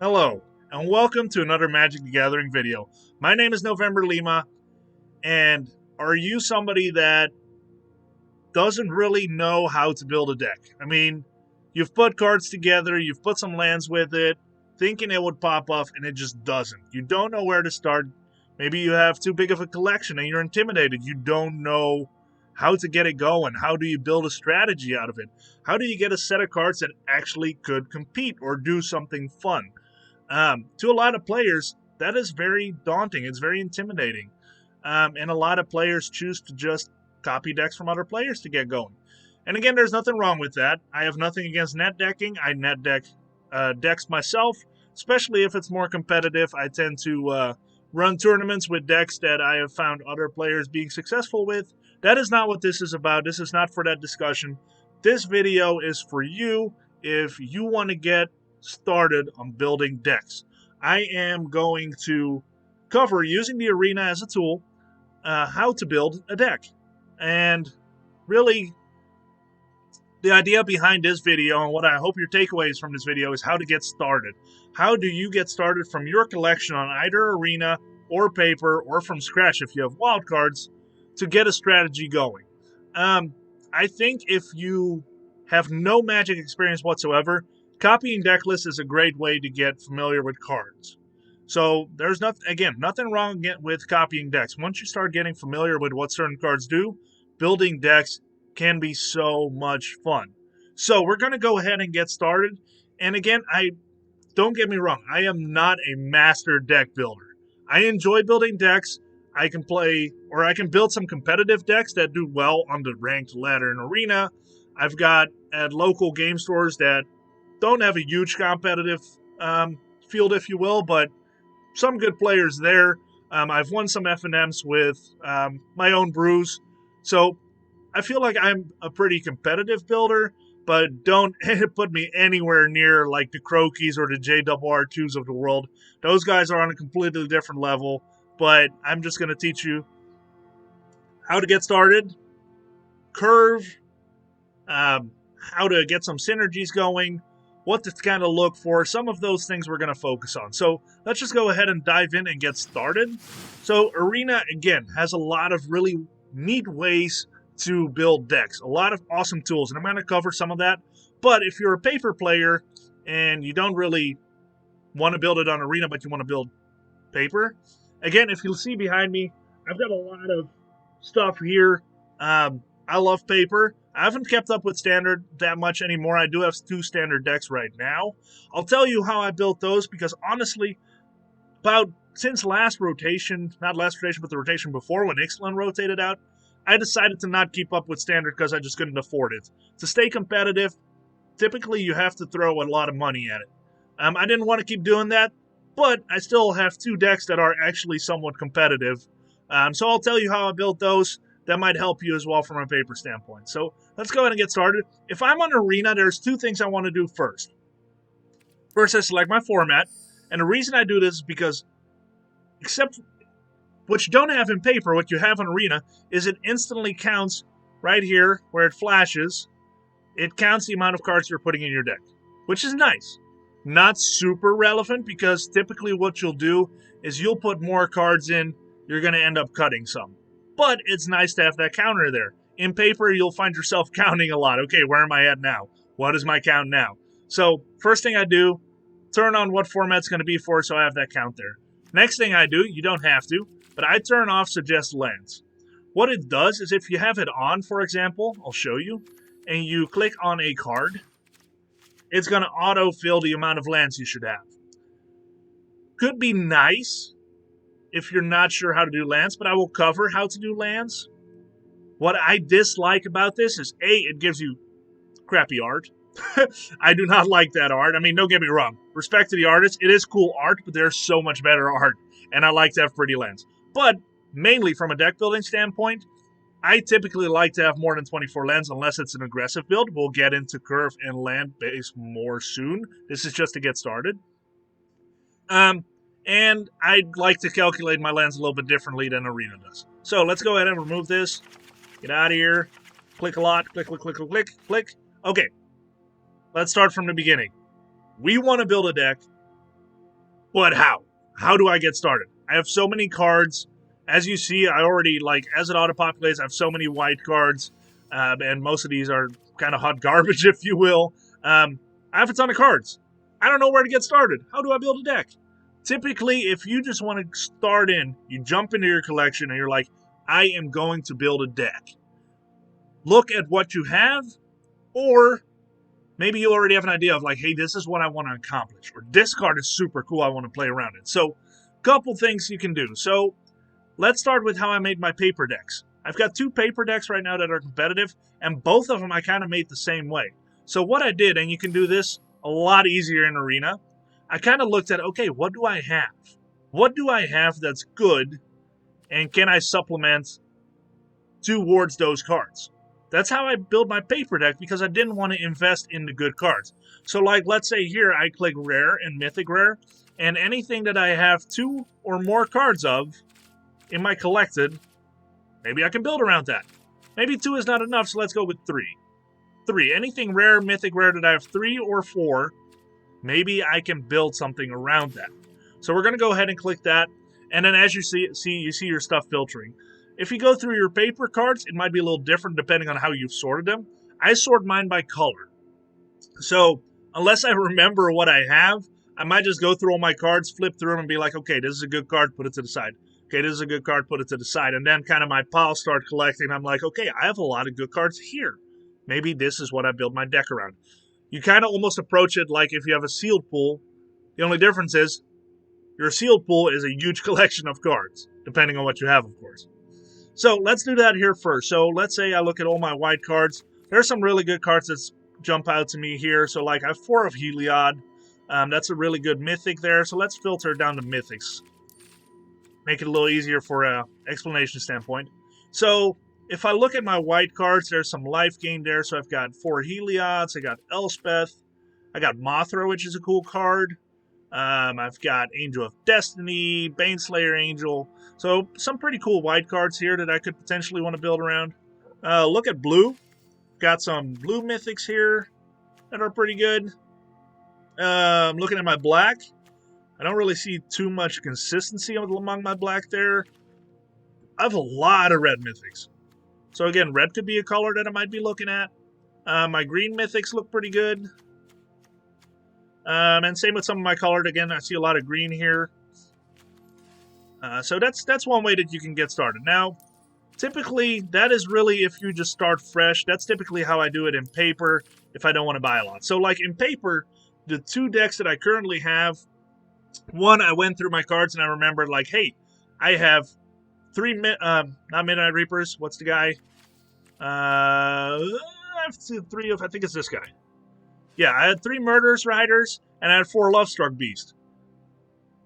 Hello, and welcome to another Magic the Gathering video. My name is November Lima, and are you somebody that doesn't really know how to build a deck? I mean, you've put cards together, you've put some lands with it, thinking it would pop off, and it just doesn't. You don't know where to start. Maybe you have too big of a collection and you're intimidated. You don't know how to get it going. How do you build a strategy out of it? How do you get a set of cards that actually could compete or do something fun? To a lot of players, that is very daunting. It's very intimidating. And a lot of players choose to just copy decks from other players to get going. And again, there's nothing wrong with that. I have nothing against net decking. I net deck decks myself, especially if it's more competitive. I tend to run tournaments with decks that I have found other players being successful with. That is not what this is about. This is not for that discussion. This video is for you if you want to get started on building decks. I am going to cover, using the arena as a tool, how to build a deck. And really, the idea behind this video and what I hope your takeaways from this video is how to get started. How do you get started from your collection on either arena or paper or from scratch if you have wild cards to get a strategy going? I think if you have no Magic experience whatsoever, copying deck lists is a great way to get familiar with cards. So there's nothing wrong with copying decks. Once you start getting familiar with what certain cards do, building decks can be so much fun. So we're going to go ahead and get started. And again, don't get me wrong, I am not a master deck builder. I enjoy building decks. I can build some competitive decks that do well on the ranked ladder and arena. I've got at local game stores that don't have a huge competitive field, if you will, but some good players there. I've won some FNMs with my own brews. So I feel like I'm a pretty competitive builder, but don't put me anywhere near like the Crokies or the JRR2s of the world. Those guys are on a completely different level, but I'm just going to teach you how to get started, curve, how to get some synergies going, what to kind of look for. Some of those things we're going to focus on. So let's just go ahead and dive in and get started. So Arena, again, has a lot of really neat ways to build decks, a lot of awesome tools, and I'm going to cover some of that. But if you're a paper player and you don't really want to build it on Arena, but you want to build paper, again, if you'll see behind me, I've got a lot of stuff here. I love paper. I haven't kept up with Standard that much anymore. I do have 2 Standard decks right now. I'll tell you how I built those because honestly, since last rotation, not last rotation, but the rotation before when Ixalan rotated out, I decided to not keep up with Standard because I just couldn't afford it. To stay competitive, typically you have to throw a lot of money at it. I didn't want to keep doing that, but I still have 2 decks that are actually somewhat competitive. So I'll tell you how I built those. That might help you as well from a paper standpoint. So let's go ahead and get started. If I'm on Arena, there's 2 things I want to do first. First, I select my format. And the reason I do this is because, except what you don't have in paper, what you have in Arena, is it instantly counts right here where it flashes. It counts the amount of cards you're putting in your deck, which is nice. Not super relevant because typically what you'll do is you'll put more cards in, you're going to end up cutting some. But it's nice to have that counter there. In paper, you'll find yourself counting a lot. Okay, where am I at now? What is my count now? So first thing I do, turn on what format's going to be for so I have that count there. Next thing I do, you don't have to, but I turn off suggest lands. What it does is if you have it on, for example, I'll show you, and you click on a card, it's going to auto-fill the amount of lands you should have. Could be nice if you're not sure how to do lands, but I will cover how to do lands. What I dislike about this is, A, it gives you crappy art. I do not like that art. I mean, don't get me wrong. Respect to the artist. It is cool art, but there's so much better art, and I like to have pretty lands. But mainly from a deck building standpoint, I typically like to have more than 24 lands unless it's an aggressive build. We'll get into curve and land base more soon. This is just to get started. And I'd like to calculate my lands a little bit differently than Arena does. So let's go ahead and remove this. Get out of here. Click a lot. Click, click, click, click, click, click. Okay. Let's start from the beginning. We want to build a deck But how? How do I get started? I have so many cards. As you see, I already, as it auto-populates, I have so many white cards, and most of these are kind of hot garbage, if you will. I have a ton of cards. I don't know where to get started. How do I build a deck? Typically, if you just want to start in, you jump into your collection and you're like, I am going to build a deck. Look at what you have, or maybe you already have an idea of hey, this is what I want to accomplish, or this card is super cool, I want to play around it. So, couple things you can do. So, let's start with how I made my paper decks. I've got 2 paper decks right now that are competitive, and both of them I kind of made the same way. So what I did, and you can do this a lot easier in Arena, I kind of looked at, okay, what do I have? What do I have that's good, and can I supplement towards those cards? That's how I build my paper deck, because I didn't want to invest in the good cards. So let's say here I click Rare and Mythic Rare, and anything that I have 2 or more cards of in my collected, maybe I can build around that. Maybe 2 is not enough, so let's go with 3. 3. Anything rare, mythic rare that I have 3 or 4, maybe I can build something around that. So we're going to go ahead and click that, and then as you see your stuff filtering. If you go through your paper cards, it might be a little different depending on how you've sorted them. I sort mine by color. So unless I remember what I have, I might just go through all my cards, flip through them, and be like, okay, this is a good card, put it to the side. Okay, this is a good card, put it to the side. And then kind of my piles start collecting. I'm like, okay, I have a lot of good cards here. Maybe this is what I build my deck around. You kind of almost approach it like if you have a sealed pool. The only difference is your sealed pool is a huge collection of cards, depending on what you have, of course. So let's do that here first. So let's say I look at all my white cards. There's some really good cards that jump out to me here. So I have 4 of Heliod. That's a really good mythic there. So let's filter down to mythics. Make it a little easier for an explanation standpoint. So if I look at my white cards, there's some life gain there. So I've got 4 Heliods. I got Elspeth. I got Mothra, which is a cool card. I've got Angel of Destiny, Baneslayer Angel. So some pretty cool white cards here that I could potentially want to build around. Look at blue. Got some blue mythics here that are pretty good. Looking at my black. I don't really see too much consistency among my black there. I have a lot of red mythics. So again, red could be a color that I might be looking at. My green mythics look pretty good. And same with some of my colored. Again, I see a lot of green here. So that's one way that you can get started. Now, typically, that is really if you just start fresh. That's typically how I do it in paper if I don't want to buy a lot. So in paper, the 2 decks that I currently have, one, I went through my cards and I remembered hey, I have 3, not Midnight Reapers. What's the guy? I have 3 of, I think it's this guy. Yeah, I had 3 Murderous Riders, and I had 4 Lovestruck Beast.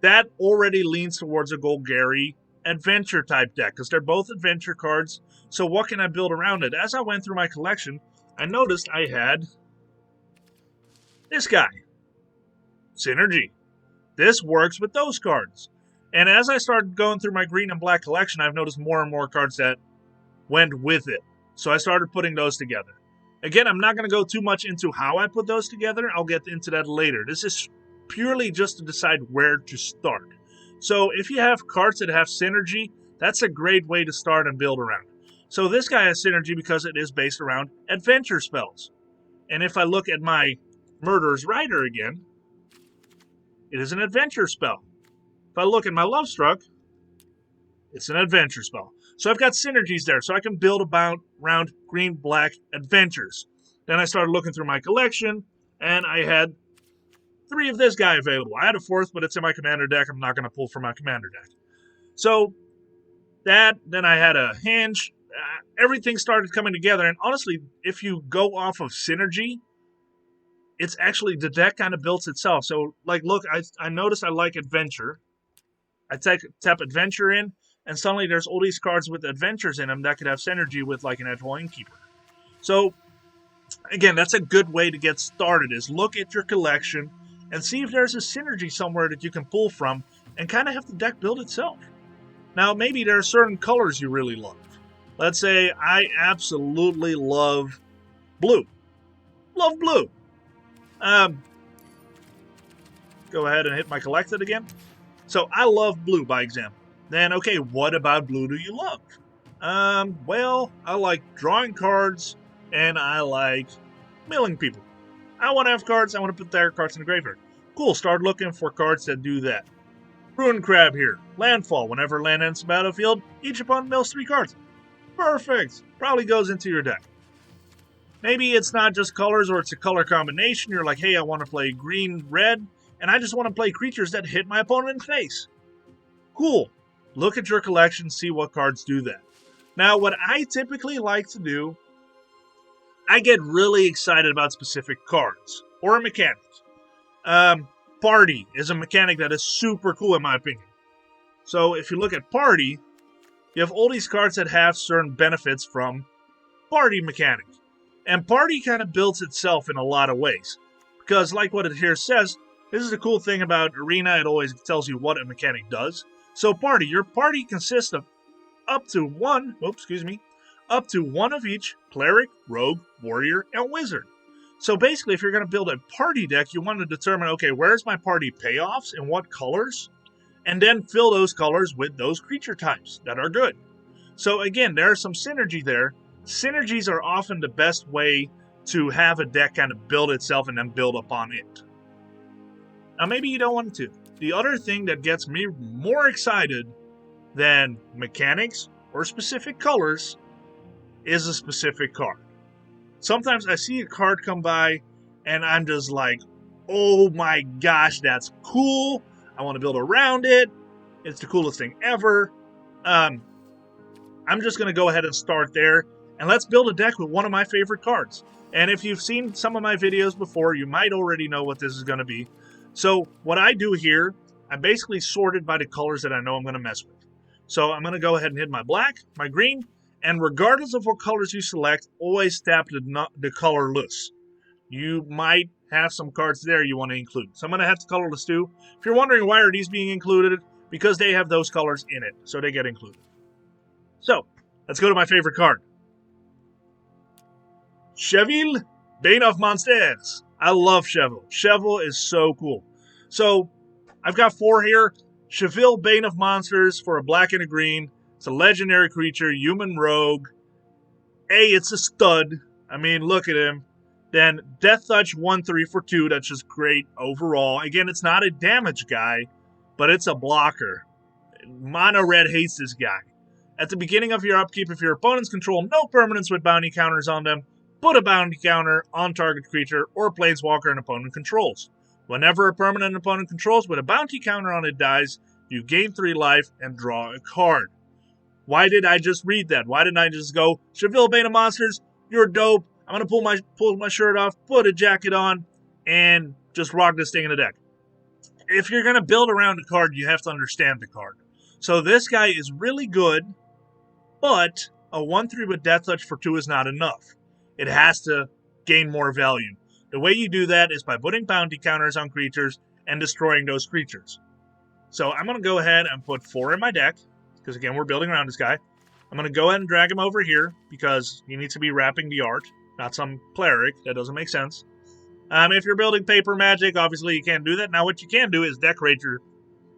That already leans towards a Golgari adventure-type deck, because they're both adventure cards, so what can I build around it? As I went through my collection, I noticed I had this guy. Synergy. This works with those cards. And as I started going through my green and black collection, I've noticed more and more cards that went with it. So I started putting those together. Again, I'm not going to go too much into how I put those together. I'll get into that later. This is purely just to decide where to start. So if you have cards that have synergy, that's a great way to start and build around. So this guy has synergy because it is based around adventure spells. And if I look at my Murderous Rider again, it is an adventure spell. If I look at my Lovestruck, it's an adventure spell. So I've got synergies there, so I can build around green-black adventures. Then I started looking through my collection, and I had 3 of this guy available. I had a 4th, but it's in my commander deck. I'm not going to pull from my commander deck. So that, then I had a Hinge. Everything started coming together, and honestly, if you go off of synergy, it's actually, the deck kind of builds itself. So, look, I noticed I like adventure. I tap adventure in, and suddenly there's all these cards with adventures in them that could have synergy with an Edgewall Innkeeper. So, again, that's a good way to get started, is look at your collection and see if there's a synergy somewhere that you can pull from and kind of have the deck build itself. Now, maybe there are certain colors you really love. Let's say I absolutely love blue. Love blue. go ahead and hit my collected again. So I love blue, by example. Then, okay, what about blue do you love? Well, I like drawing cards, and I like milling people. I want to have cards, I want to put their cards in the graveyard. Cool, start looking for cards that do that. Ruin Crab here. Landfall. Whenever land enters the battlefield, each opponent mills 3 cards. Perfect. Probably goes into your deck. Maybe it's not just colors or it's a color combination. You're like, hey, I want to play green, red, and I just want to play creatures that hit my opponent in the face. Cool. Look at your collection, see what cards do that. Now, what I typically like to do, I get really excited about specific cards or mechanics. Party is a mechanic that is super cool in my opinion. So if you look at Party, you have all these cards that have certain benefits from Party mechanic. And Party kind of builds itself in a lot of ways. Because like what it here says, this is the cool thing about Arena, it always tells you what a mechanic does. So Party, your party consists of up to one of each Cleric, Rogue, Warrior, and Wizard. So basically, if you're going to build a party deck, you want to determine, okay, where's my party payoffs and what colors? And then fill those colors with those creature types that are good. So again, there's some synergy there. Synergies are often the best way to have a deck kind of build itself and then build upon it. Now, maybe you don't want to. The other thing that gets me more excited than mechanics or specific colors is a specific card. Sometimes I see a card come by and I'm just like, oh my gosh, that's cool. I want to build around it. It's the coolest thing ever. I'm just going to go ahead and start there. And let's build a deck with one of my favorite cards. And if you've seen some of my videos before, you might already know what this is going to be. So what I do here, I'm basically sorted by the colors that I know I'm going to mess with. So I'm going to go ahead and hit my black, my green, and regardless of what colors you select, always tap the colorless. You might have some cards there you want to include. So I'm going to have the colorless too. If you're wondering why are these being included, because they have those colors in it, so they get included. So let's go to my favorite card. Cheville, Bane of Monsters. I love Cheville. Cheville is so cool. So I've got 4 here. Cheville, Bane of Monsters for a black and a green. It's a legendary creature, human rogue. It's a stud. I mean, look at him. Then Death Touch 1/3 for 2. That's just great overall. Again, it's not a damage guy, but it's a blocker. Mono Red hates this guy. At the beginning of your upkeep, if your opponents control no permanents with bounty counters on them, put a bounty counter on target creature or planeswalker an opponent controls. Whenever a permanent an opponent controls with a bounty counter on it dies, you gain 3 life and draw a card. Why did I just read that? Why didn't I just go, Cheville, Bane of Monsters, you're dope. I'm going to pull my shirt off, put a jacket on, and just rock this thing in the deck. If you're going to build around a card, you have to understand the card. So this guy is really good, but a 1/3 with Death Touch for 2 is not enough. It has to gain more value. The way you do that is by putting bounty counters on creatures and destroying those creatures. So I'm going to go ahead and put 4 in my deck, because again, we're building around this guy. I'm going to go ahead and drag him over here, because he needs to be wrapping the art, not some cleric. That doesn't make sense. If you're building paper magic, obviously you can't do that. Now what you can do is decorate your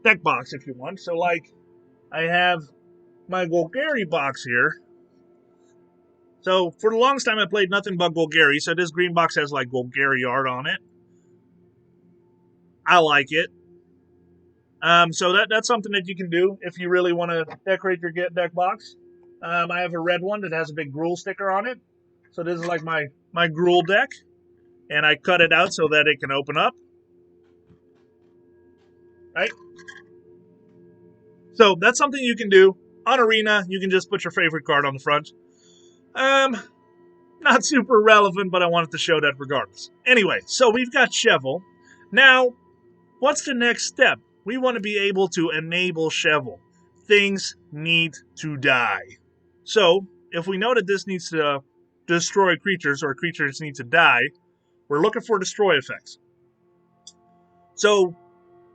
deck box if you want. So like, I have my Golgari box here. So for the longest time I played nothing but Golgari, so this green box has like Golgari art on it. I like it. So that's something that you can do if you really want to decorate your deck box. I have a red one that has a big Gruul sticker on it. So this is like my Gruul deck. And I cut it out so that it can open up. Right? So that's something you can do. On Arena, you can just put your favorite card on the front. Not super relevant, but I wanted to show that regardless. Anyway, so we've got Cheville. Now, what's the next step? We want to be able to enable Cheville. Things need to die. So, if we know that this needs to destroy creatures, or creatures need to die, we're looking for destroy effects. So,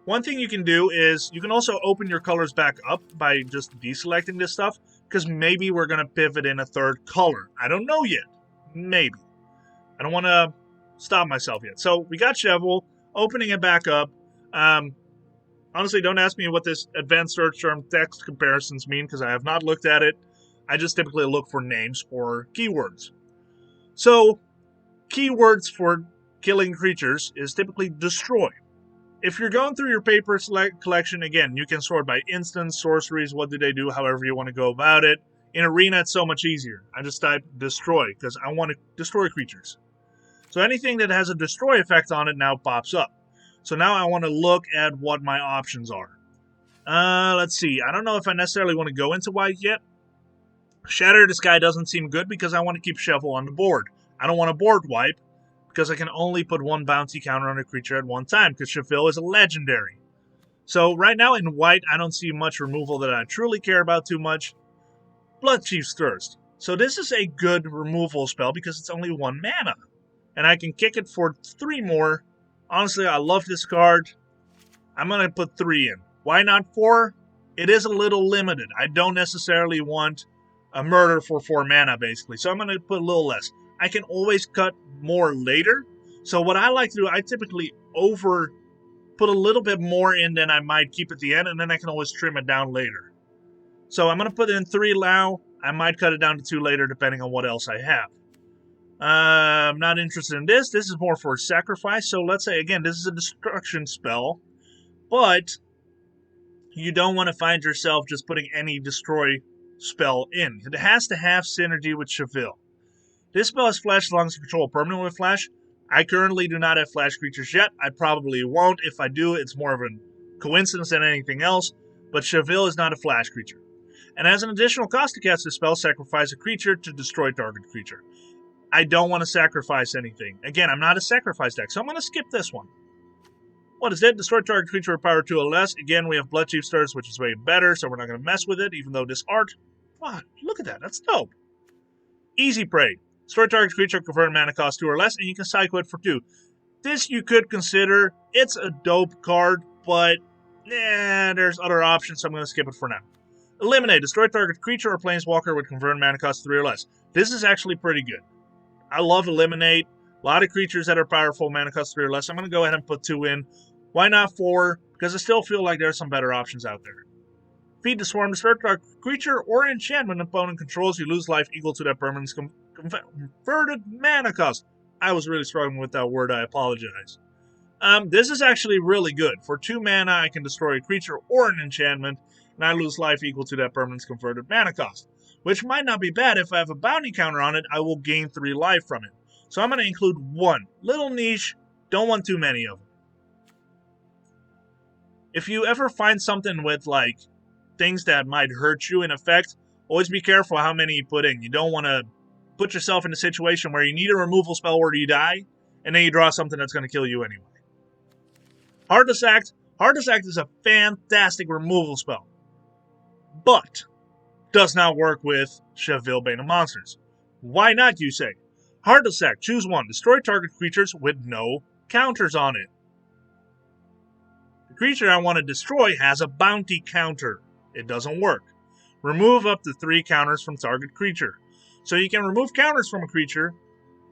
one thing you can do is, you can also open your colors back up by just deselecting this stuff, because maybe we're going to pivot in a 3rd color. I don't know yet. Maybe. I don't want to stop myself yet. So, we got Cheville, opening it back up. Honestly, don't ask me what this advanced search term text comparisons mean because I have not looked at it. I just typically look for names or keywords. So, keywords for killing creatures is typically destroy. If you're going through your paper collection, again, you can sort by instance, sorceries, what do they do, however you want to go about it. In Arena, it's so much easier. I just type destroy because I want to destroy creatures. So anything that has a destroy effect on it now pops up. So now I want to look at what my options are. Let's see. I don't know if I necessarily want to go into white yet. Shatter the Sky doesn't seem good because I want to keep Shovel on the board. I don't want to board wipe because I can only put one bounty counter on a creature at one time because Shovel is a legendary. So right now in white, I don't see much removal that I truly care about too much. Bloodchief's Thirst. So this is a good removal spell because it's only 1 mana. And I can kick it for 3 more. Honestly, I love this card. I'm going to put 3 in. Why not 4? It is a little limited. I don't necessarily want a murder for 4 mana, basically. So I'm going to put a little less. I can always cut more later. So what I like to do, I typically put a little bit more in than I might keep at the end, and then I can always trim it down later. So I'm going to put in 3 now. I might cut it down to 2 later, depending on what else I have. I'm not interested in this. This is more for sacrifice. So let's say, again, this is a destruction spell. But you don't want to find yourself just putting any destroy spell in. It has to have synergy with Shovel. This spell has flash as long as you control a permanent with flash. I currently do not have flash creatures yet. I probably won't. If I do, it's more of a coincidence than anything else. But Shovel is not a flash creature. And as an additional cost to cast this spell, sacrifice a creature to destroy target creature. I don't want to sacrifice anything. Again, I'm not a sacrifice deck, so I'm going to skip this one. What is it? Destroy target creature with power 2 or less. Again, we have Bloodchief's Thirst, which is way better, so we're not going to mess with it, even though this art... Wow, look at that. That's dope. Easy Prey. Destroy target creature, convert mana cost 2 or less, and you can cycle it for 2. This you could consider. It's a dope card, but there's other options, so I'm going to skip it for now. Eliminate. Destroy target creature or planeswalker with convert mana cost 3 or less. This is actually pretty good. I love Eliminate. A lot of creatures that are powerful, mana cost 3 or less. I'm going to go ahead and put 2 in. Why not 4? Because I still feel like there's some better options out there. Feed the Swarm. Destroy target creature or enchantment opponent controls. You lose life equal to that permanent's converted mana cost. I was really struggling with that word. I apologize. This is actually really good. For 2 mana, I can destroy a creature or an enchantment, and I lose life equal to that permanent's converted mana cost. Which might not be bad. If I have a bounty counter on it, I will gain 3 life from it. So I'm going to include 1. Little niche, don't want too many of them. If you ever find something with, like, things that might hurt you in effect, always be careful how many you put in. You don't want to put yourself in a situation where you need a removal spell or you die, and then you draw something that's going to kill you anyway. Heartless Act. Heartless Act is a fantastic removal spell. But does not work with Shovel Bane of Monsters. Why not, you say? Heartless Act, choose 1. Destroy target creatures with no counters on it. The creature I want to destroy has a bounty counter. It doesn't work. Remove up to 3 counters from target creature. So you can remove counters from a creature,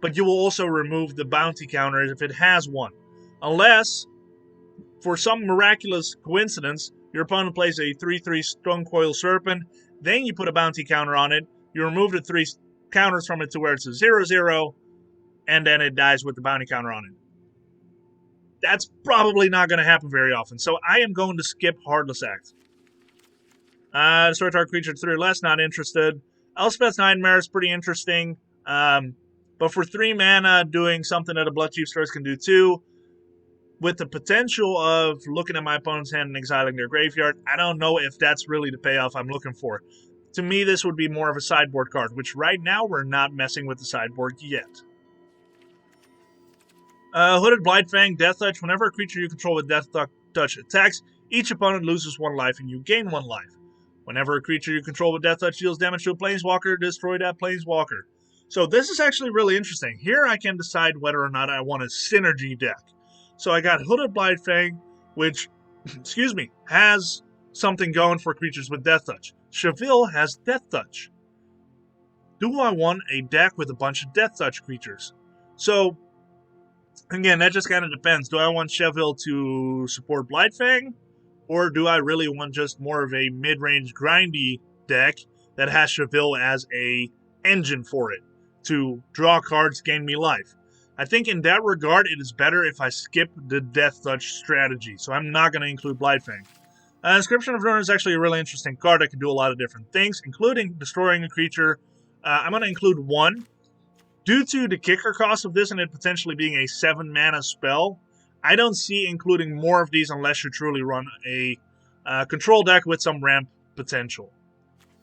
but you will also remove the bounty counter if it has one. Unless, for some miraculous coincidence, your opponent plays a 3/3 Stonecoil Serpent, then you put a bounty counter on it, you remove the 3 counters from it to where it's a 0/0, and then it dies with the bounty counter on it. That's probably not going to happen very often, so I am going to skip Heartless Act. Destroy target creature 3 or less, not interested. Elspeth's Nightmare is pretty interesting, but for 3 mana, doing something that a Bloodchief's Thirst can do too, with the potential of looking at my opponent's hand and exiling their graveyard, I don't know if that's really the payoff I'm looking for. To me, this would be more of a sideboard card, which right now we're not messing with the sideboard yet. Hooded Blightfang, Death Touch. Whenever a creature you control with Death Touch attacks, each opponent loses 1 life and you gain 1 life. Whenever a creature you control with Death Touch deals damage to a Planeswalker, destroy that Planeswalker. So this is actually really interesting. Here I can decide whether or not I want a synergy deck. So I got Hooded Blightfang, which, has something going for creatures with Death Touch. Shovel has Death Touch. Do I want a deck with a bunch of Death Touch creatures? So, Again, that just kind of depends. Do I want Cheville to support Blightfang? Or do I really want just more of a mid-range grindy deck that has Cheville as a engine for it to draw cards, gain me life? I think in that regard, it is better if I skip the Death Touch strategy. So I'm not going to include Blightfang. Inscription of Ruin is actually a really interesting card that can do a lot of different things, including destroying a creature. I'm going to include one. Due to the kicker cost of this and it potentially being a 7-mana spell, I don't see including more of these unless you truly run a control deck with some ramp potential.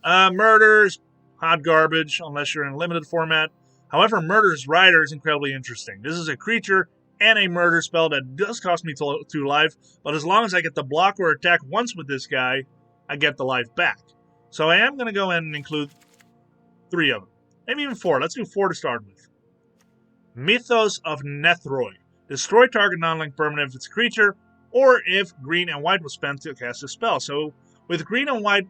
Murder's hot garbage unless you're in a limited format. However, Murder's Rider is incredibly interesting. This is a creature and a murder spell that does cost me 2 life, but as long as I get the block or attack once with this guy, I get the life back. So I am going to go ahead and include 3 of them. Maybe even 4. Let's do 4 to start with. Mythos of Nethroi. Destroy target non-link permanent if it's a creature, or if green and white was spent to cast a spell. So with green and white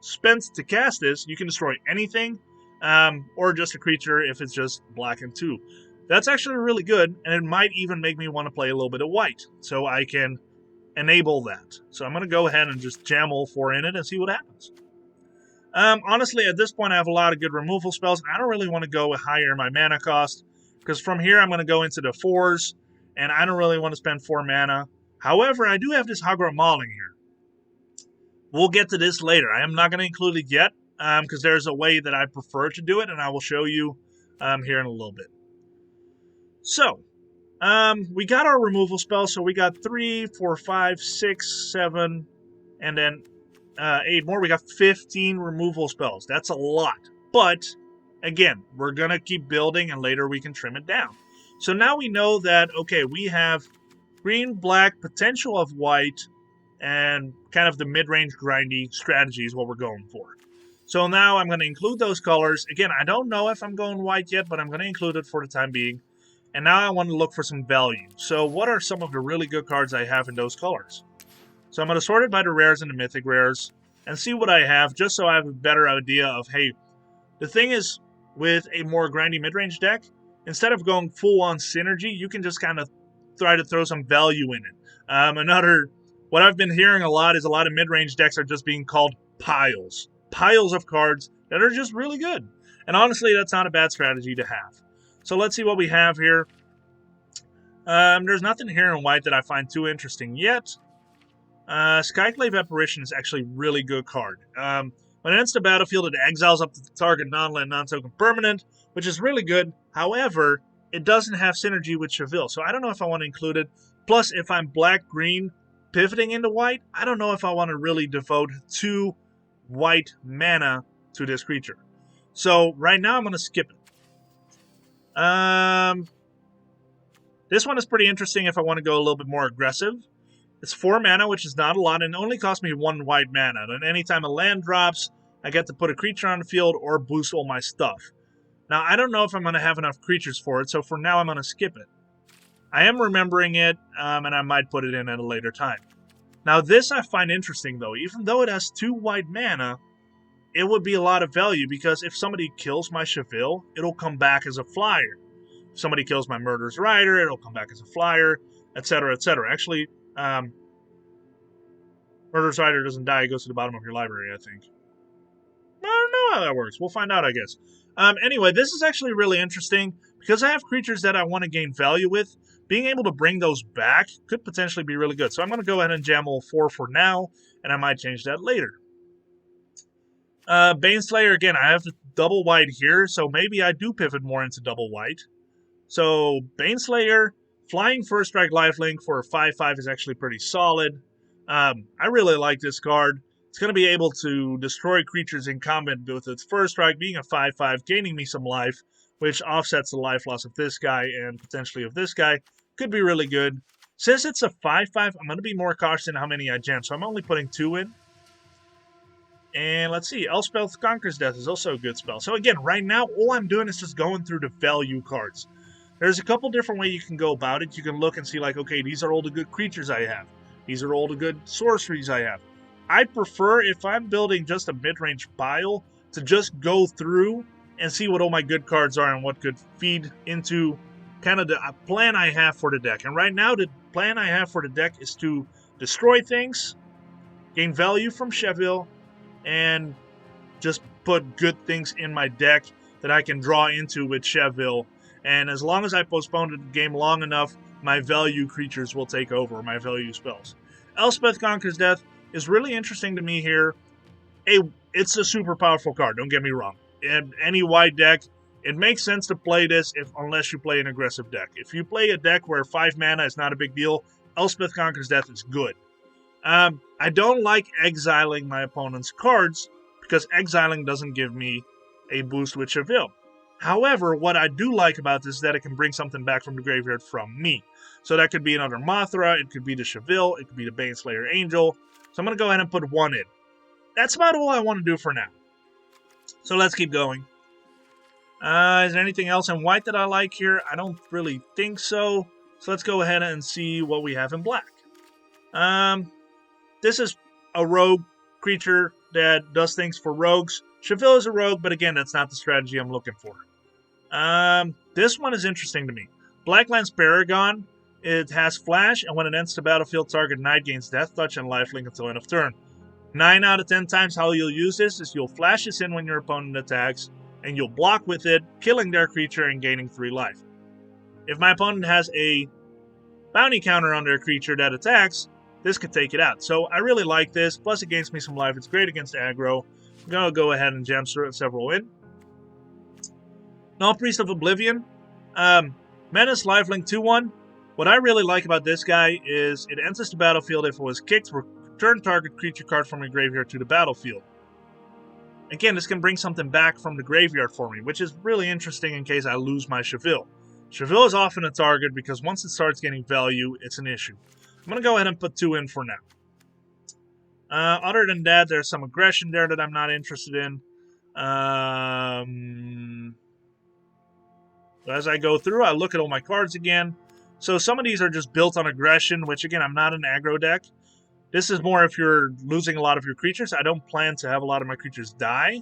spent to cast this, you can destroy anything, or just a creature if it's just black and 2. That's actually really good, and it might even make me want to play a little bit of white, so I can enable that. So I'm going to go ahead and just jam all 4 in it and see what happens. Honestly, at this point, I have a lot of good removal spells, and I don't really want to go higher in my mana cost, because from here, I'm going to go into the 4s, and I don't really want to spend 4 mana. However, I do have this Hagra Mauling here. We'll get to this later. I am not going to include it yet, because there's a way that I prefer to do it, and I will show you here in a little bit. So, we got our removal spells, so we got 3, 4, 5, 6, 7, and then 8 more. We got 15 removal spells. That's a lot. But, again, we're going to keep building, and later we can trim it down. So now we know that, okay, we have green, black, potential of white, and kind of the mid-range grindy strategy is what we're going for. So now I'm going to include those colors. Again, I don't know if I'm going white yet, but I'm going to include it for the time being. And now I want to look for some value. So what are some of the really good cards I have in those colors? So I'm going to sort it by the rares and the mythic rares and see what I have, just so I have a better idea of, hey, the thing is, with a more grindy mid-range deck, instead of going full-on synergy, you can just kind of try to throw some value in it. What I've been hearing a lot is a lot of mid-range decks are just being called piles. Piles of cards that are just really good. And honestly, that's not a bad strategy to have. So let's see what we have here. There's nothing here in white that I find too interesting yet. Skyclave Apparition is actually a really good card. When it enters the battlefield, it exiles up to the target non-land, non-token permanent, which is really good. However, it doesn't have synergy with Cheville, so I don't know if I want to include it. Plus, if I'm black-green pivoting into white, I don't know if I want to really devote 2 white mana to this creature. So right now, I'm going to skip it. This one is pretty interesting if I want to go a little bit more aggressive. It's 4 mana, which is not a lot, and it only costs me 1 white mana. And anytime a land drops, I get to put a creature on the field or boost all my stuff. Now, I don't know if I'm going to have enough creatures for it, so for now I'm going to skip it. I am remembering it, and I might put it in at a later time. Now, this I find interesting, though. Even though it has 2 white mana, it would be a lot of value, because if somebody kills my Cheville, it'll come back as a flyer. If somebody kills my Murder's Rider, it'll come back as a flyer, etc., etc. Actually, Murder's Rider doesn't die, it goes to the bottom of your library, I think. I don't know how that works. We'll find out, I guess. Anyway, this is actually really interesting. Because I have creatures that I want to gain value with, being able to bring those back could potentially be really good. So I'm going to go ahead and jam all 4 for now, and I might change that later. Baneslayer, again, I have the double white here, so maybe I do pivot more into double white. So, Baneslayer, flying first strike lifelink for a 5/5 is actually pretty solid. I really like this card. It's going to be able to destroy creatures in combat with its first strike, being a 5/5, gaining me some life, which offsets the life loss of this guy and potentially of this guy. Could be really good. Since it's a 5/5, I'm going to be more cautious in how many I jam, so I'm only putting 2 in. And let's see, Elspeth Conquers Death is also a good spell. So again, right now, all I'm doing is just going through the value cards. There's a couple different ways you can go about it. You can look and see like, okay, these are all the good creatures I have. These are all the good sorceries I have. I prefer, if I'm building just a mid-range pile, to just go through and see what all my good cards are and what could feed into kind of the plan I have for the deck. And right now, the plan I have for the deck is to destroy things, gain value from Cheville, and just put good things in my deck that I can draw into with Cheville. And as long as I postpone the game long enough, my value creatures will take over, my value spells. Elspeth Conquers Death is really interesting to me here. It's a super powerful card, don't get me wrong. In any white deck, it makes sense to play this unless you play an aggressive deck. If you play a deck where 5 mana is not a big deal, Elspeth Conquers Death is good. I don't like exiling my opponent's cards because exiling doesn't give me a boost with Cheville. However, what I do like about this is that it can bring something back from the graveyard from me. So that could be another Mothra, it could be the Cheville, it could be the Baneslayer Angel. So I'm going to go ahead and put 1 in. That's about all I want to do for now. So let's keep going. Is there anything else in white that I like here? I don't really think so. So let's go ahead and see what we have in black. This is a rogue creature that does things for rogues. Cheville is a rogue, but again, that's not the strategy I'm looking for. This one is interesting to me. Blacklands Paragon. It has flash, and when it enters the battlefield, target knight gains death touch and lifelink until end of turn. 9 out of 10 times how you'll use this is you'll flash this in when your opponent attacks, and you'll block with it, killing their creature and gaining 3 life. If my opponent has a bounty counter on their creature that attacks, this could take it out. So I really like this, plus it gains me some life. It's great against aggro. I'm going to go ahead and jam several in. Null Priest of Oblivion. Menace, lifelink 2-1. What I really like about this guy is it enters the battlefield. If it was kicked, return target creature card from your graveyard to the battlefield. Again, this can bring something back from the graveyard for me, which is really interesting in case I lose my Cheville. Cheville is often a target because once it starts getting value, it's an issue. I'm going to go ahead and put 2 in for now. Other than that, there's some aggression there that I'm not interested in. As I go through, I look at all my cards again. So some of these are just built on aggression, which again, I'm not an aggro deck. This is more if you're losing a lot of your creatures. I don't plan to have a lot of my creatures die.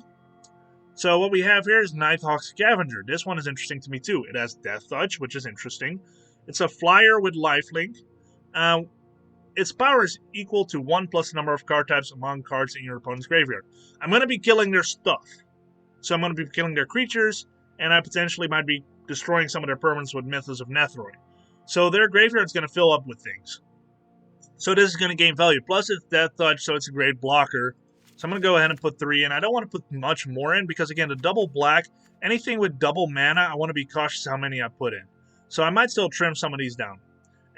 So what we have here is Nighthawk Scavenger. This one is interesting to me too. It has Death Touch, which is interesting. It's a flyer with lifelink. Its power is equal to 1 plus the number of card types among cards in your opponent's graveyard. I'm going to be killing their stuff. So I'm going to be killing their creatures, and I potentially might be destroying some of their permanents with Mythos of Nethroi. So their graveyard's going to fill up with things. So this is going to gain value. Plus it's Death Touch, so it's a great blocker. So I'm going to go ahead and put 3 in. I don't want to put much more in because, again, the double black, anything with double mana, I want to be cautious how many I put in. So I might still trim some of these down.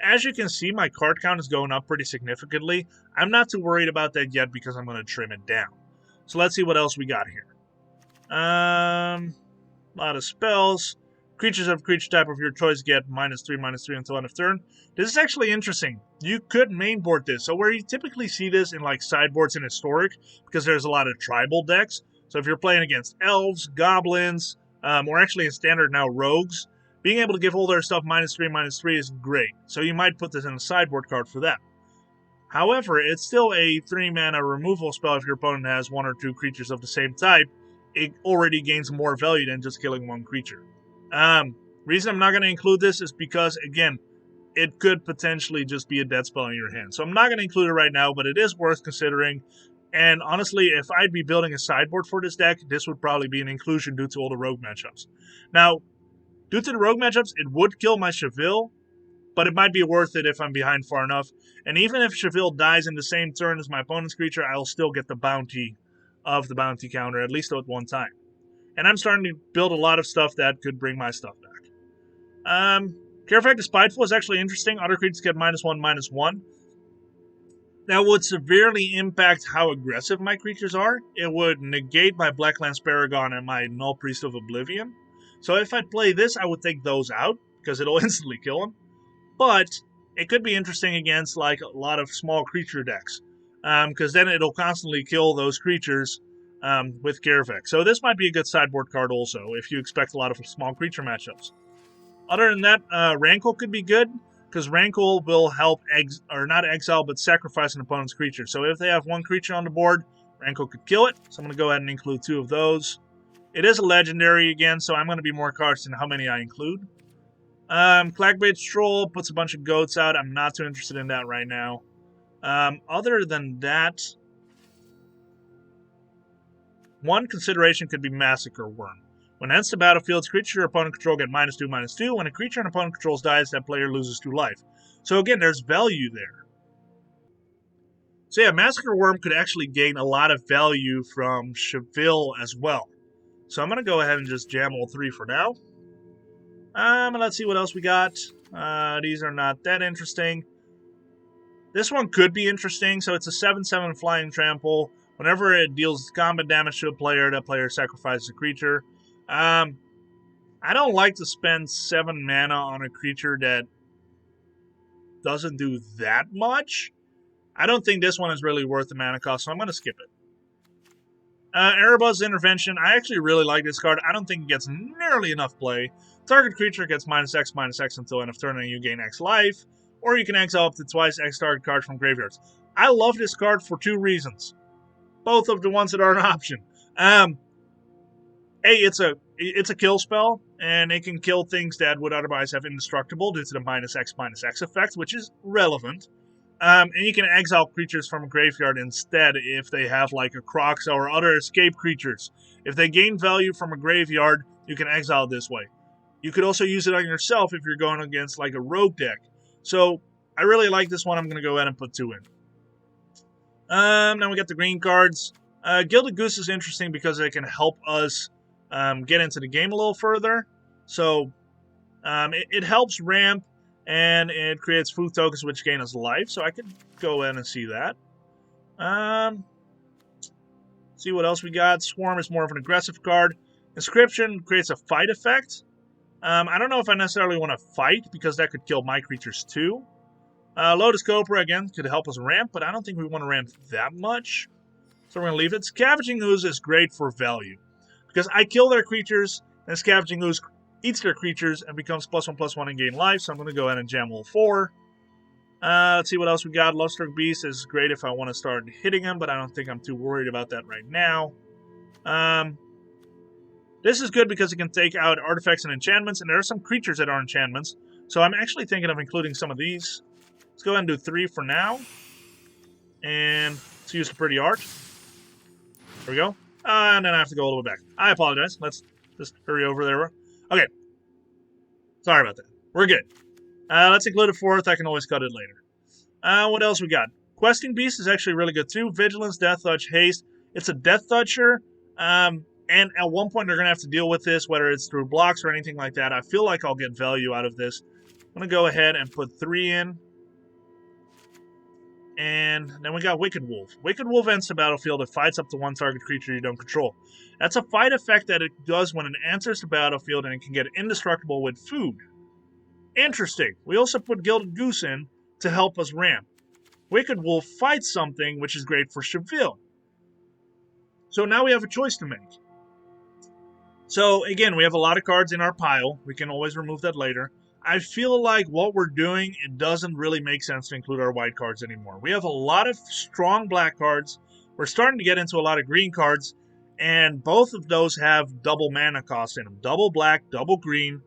As you can see, my card count is going up pretty significantly. I'm not too worried about that yet because I'm going to trim it down. So let's see what else we got here. A lot of spells. Creatures of creature type of your choice get -3/-3 until end of turn. This is actually interesting. You could mainboard this. So where you typically see this in like sideboards in Historic, because there's a lot of tribal decks. So if you're playing against elves, goblins, or actually in standard now rogues, being able to give all their stuff -3/-3 is great. So you might put this in a sideboard card for that. However, it's still a 3-mana removal spell if your opponent has 1 or 2 creatures of the same type. It already gains more value than just killing 1 creature. Reason I'm not going to include this is because, again, it could potentially just be a dead spell in your hand. So I'm not going to include it right now, but it is worth considering. And honestly, if I'd be building a sideboard for this deck, this would probably be an inclusion due to all the rogue matchups. Now, due to the rogue matchups, it would kill my Cheville, but it might be worth it if I'm behind far enough. And even if Cheville dies in the same turn as my opponent's creature, I'll still get the bounty of the bounty counter, at least at one time. And I'm starting to build a lot of stuff that could bring my stuff back. Carefactor Spiteful is actually interesting. Other creatures get -1/-1. That would severely impact how aggressive my creatures are. It would negate my Blacklands Paragon and my Null Priest of Oblivion. So if I play this, I would take those out, because it'll instantly kill them. But it could be interesting against like a lot of small creature decks, because then it'll constantly kill those creatures with Carefactor. So this might be a good sideboard card also, if you expect a lot of small creature matchups. Other than that, Rankle could be good, because Rankle will help, not exile, but sacrifice an opponent's creature. So if they have 1 creature on the board, Rankle could kill it. So I'm going to go ahead and include 2 of those. It is a legendary again, so I'm going to be more cautious in how many I include. Clackbait Stroll puts a bunch of goats out. I'm not too interested in that right now. Other than that, one consideration could be Massacre Worm. When it ends the battlefield, creature your opponent control get -2/-2. When a creature an opponent controls dies, that player loses 2 life. So again, there's value there. So yeah, Massacre Worm could actually gain a lot of value from Cheville as well. So I'm going to go ahead and just jam all 3 for now. And let's see what else we got. These are not that interesting. This one could be interesting. So it's a 7/7 flying trample. Whenever it deals combat damage to a player, that player sacrifices a creature. I don't like to spend 7 mana on a creature that doesn't do that much. I don't think this one is really worth the mana cost, so I'm going to skip it. Erebus Intervention. I actually really like this card. I don't think it gets nearly enough play. Target creature gets -X/-X until end of turn and you gain X life. Or you can exile up to twice X target card from graveyards. I love this card for 2 reasons. Both of the ones that are an option. It's a kill spell, and it can kill things that would otherwise have indestructible due to the -X/-X effect, which is relevant. And you can exile creatures from a graveyard instead if they have like a Kroxa or other escape creatures. If they gain value from a graveyard, you can exile this way. You could also use it on yourself if you're going against like a rogue deck. So I really like this one. I'm going to go ahead and put 2 in. Now we got the green cards. Gilded Goose is interesting because it can help us get into the game a little further. So it helps ramp, and it creates food tokens which gain us life. So I could go in and see that. See what else we got. Swarm is more of an aggressive card. Inscription creates a fight effect. I don't know if I necessarily want to fight because that could kill my creatures too. Lotus Cobra, again, could help us ramp, but I don't think we want to ramp that much. So we're going to leave it. Scavenging Ooze is great for value. Because I kill their creatures, and Scavenging Ooze eats their creatures and becomes +1/+1 and gain life. So I'm going to go ahead and jam all 4. Let's see what else we got. Lovestruck Beast is great if I want to start hitting him, but I don't think I'm too worried about that right now. This is good because it can take out artifacts and enchantments, and there are some creatures that are enchantments. So I'm actually thinking of including some of these. Let's go ahead and do 3 for now. And let's use the pretty art. There we go. And then I have to go a little bit back. I apologize. Let's just hurry over there. Okay. Sorry about that. We're good. Let's include a 4th. I can always cut it later. What else we got? Questing Beast is actually really good too. Vigilance, Death Touch, Haste. It's a Death Toucher. And at one point they're going to have to deal with this, whether it's through blocks or anything like that. I feel like I'll get value out of this. I'm going to go ahead and put 3 in. And then we got Wicked Wolf. Wicked Wolf ends the battlefield. It fights up to 1 target creature you don't control. That's a fight effect that it does when it enters the battlefield, and it can get indestructible with food. Interesting. We also put Gilded Goose in to help us ramp. Wicked Wolf fights something, which is great for Cheville. So now we have a choice to make. So again, we have a lot of cards in our pile. We can always remove that later. I feel like what we're doing, it doesn't really make sense to include our white cards anymore. We have a lot of strong black cards. We're starting to get into a lot of green cards, and both of those have double mana cost in them. Double black, double green.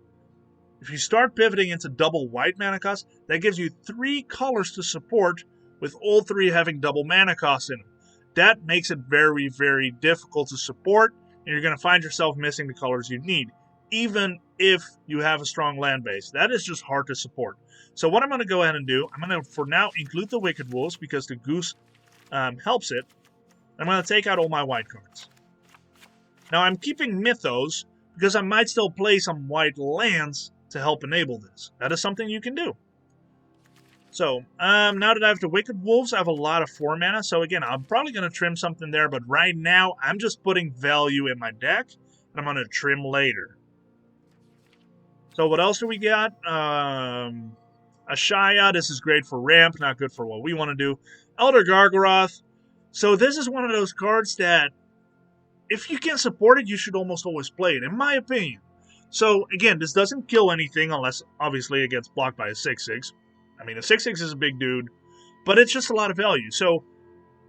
If you start pivoting into double white mana cost, that gives you 3 colors to support, with all 3 having double mana cost in them. That makes it very, very difficult to support, and you're going to find yourself missing the colors you need, even if you have a strong land base. That is just hard to support. So what I'm going to go ahead and do, I'm going to, for now, include the Wicked Wolves because the Goose helps it. I'm going to take out all my white cards. Now I'm keeping Mythos because I might still play some white lands to help enable this. That is something you can do. So, now that I have the Wicked Wolves, I have a lot of 4 mana. So again, I'm probably going to trim something there, but right now, I'm just putting value in my deck, and I'm going to trim later. So what else do we got? Ashaya, this is great for ramp, not good for what we want to do. Elder Gargaroth. So this is one of those cards that, if you can support it, you should almost always play it, in my opinion. So again, this doesn't kill anything unless, obviously, it gets blocked by a 6/6. I mean, a 6/6 is a big dude, but it's just a lot of value. So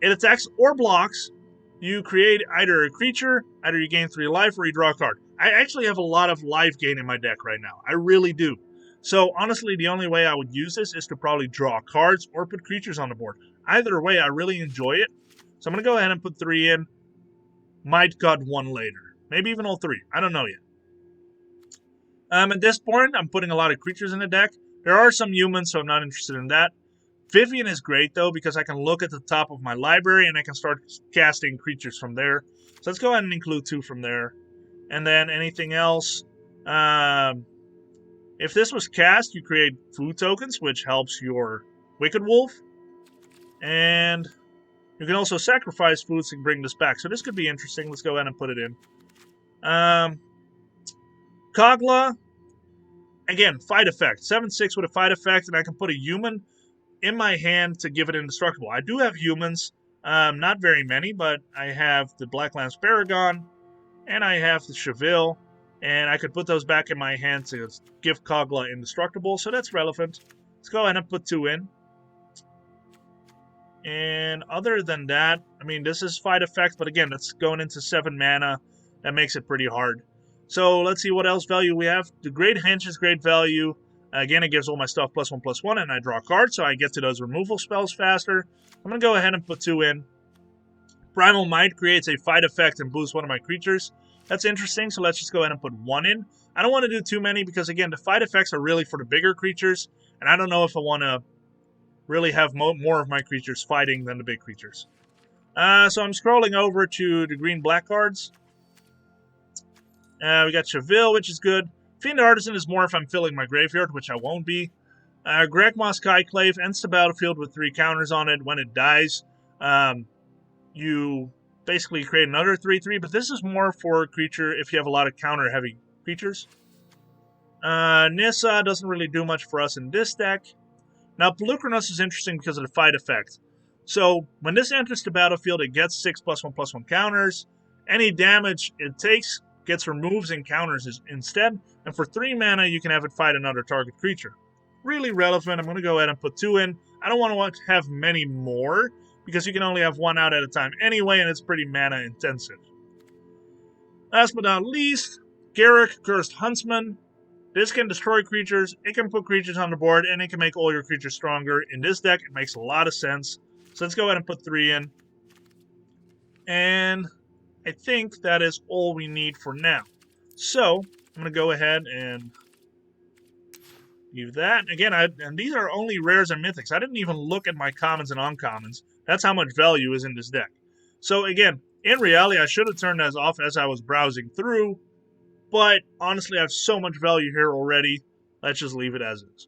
it attacks or blocks. You create either a creature, either you gain 3 life, or you draw a card. I actually have a lot of life gain in my deck right now. I really do. So honestly, the only way I would use this is to probably draw cards or put creatures on the board. Either way, I really enjoy it. So I'm going to go ahead and put 3 in. Might cut 1 later. Maybe even all 3. I don't know yet. At this point, I'm putting a lot of creatures in the deck. There are some humans, so I'm not interested in that. Vivien is great, though, because I can look at the top of my library and I can start casting creatures from there. So let's go ahead and include 2 from there. And then anything else. If this was cast, you create food tokens, which helps your Wicked Wolf. And you can also sacrifice foods to bring this back. So this could be interesting. Let's go ahead and put it in. Kogla, again, fight effect. 7/6 with a fight effect, and I can put a human in my hand to give it indestructible. I do have humans, not very many, but I have the Blacklands Paragon, and I have the Cheville, and I could put those back in my hand to give Kogla indestructible, so that's relevant. Let's go ahead and put 2 in. And other than that, I mean, this is fight effect, but again, that's going into 7 mana. That makes it pretty hard. So let's see what else value we have. The Great Hench is great value. Again, it gives all my stuff +1/+1, and I draw cards, so I get to those removal spells faster. I'm going to go ahead and put 2 in. Primal Might creates a fight effect and boosts one of my creatures. That's interesting, so let's just go ahead and put 1 in. I don't want to do too many because, again, the fight effects are really for the bigger creatures, and I don't know if I want to really have more of my creatures fighting than the big creatures. So I'm scrolling over to the green-black cards. We got Cheville, which is good. Fiend Artisan is more if I'm filling my graveyard, which I won't be. Gregmoss Skyclave ends the battlefield with 3 counters on it. When it dies, you basically create another 3/3, but this is more for a creature if you have a lot of counter-heavy creatures. Nissa doesn't really do much for us in this deck. Now, Polukranos is interesting because of the fight effect. So, when this enters the battlefield, it gets 6 +1/+1 counters. Any damage it takes gets removes and counters instead. And for 3 mana, you can have it fight another target creature. Really relevant. I'm going to go ahead and put 2 in. I don't want to have many more, because you can only have 1 out at a time anyway, and it's pretty mana intensive. Last but not least, Garruk, Cursed Huntsman. This can destroy creatures, it can put creatures on the board, and it can make all your creatures stronger. In this deck, it makes a lot of sense. So let's go ahead and put 3 in. And I think that is all we need for now. So, I'm going to go ahead and leave that. Again, and these are only rares and mythics. I didn't even look at my commons and uncommons. That's how much value is in this deck. So again, in reality, I should have turned that off as I was browsing through. But honestly, I have so much value here already. Let's just leave it as is.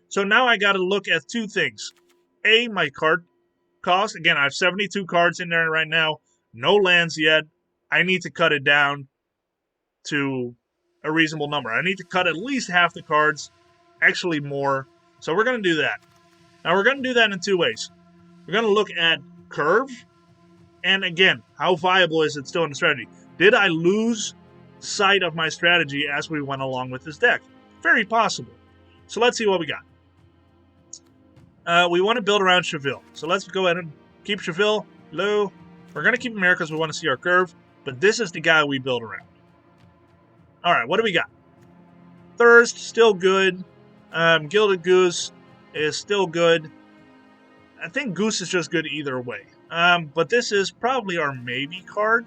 So now I got to look at 2 things. A, my card cost. Again, I have 72 cards in there right now. No lands yet. I need to cut it down to a reasonable number. I need to cut at least half the cards. Actually more. So we're going to do that. Now we're going to do that in 2 ways. We're going to look at curve. And again, how viable is it still in the strategy? Did I lose sight of my strategy as we went along with this deck? Very possible. So let's see what we got. We want to build around Cheville. So let's go ahead and keep Cheville low. We're going to keep him here because we want to see our curve. But this is the guy we build around. Alright, what do we got? Thirst, still good. Gilded Goose is still good. I think Goose is just good either way. But this is probably our maybe card.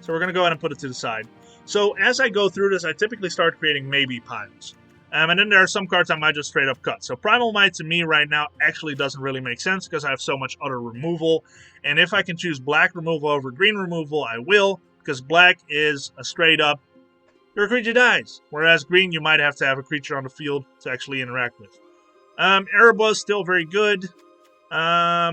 So we're going to go ahead and put it to the side. So as I go through this, I typically start creating maybe piles. And then there are some cards I might just straight up cut. So Primal Might to me right now actually doesn't really make sense because I have so much other removal. And if I can choose black removal over green removal, I will. Because black is a straight up, your creature dies. Whereas green, you might have to have a creature on the field to actually interact with. Erebus, still very good. I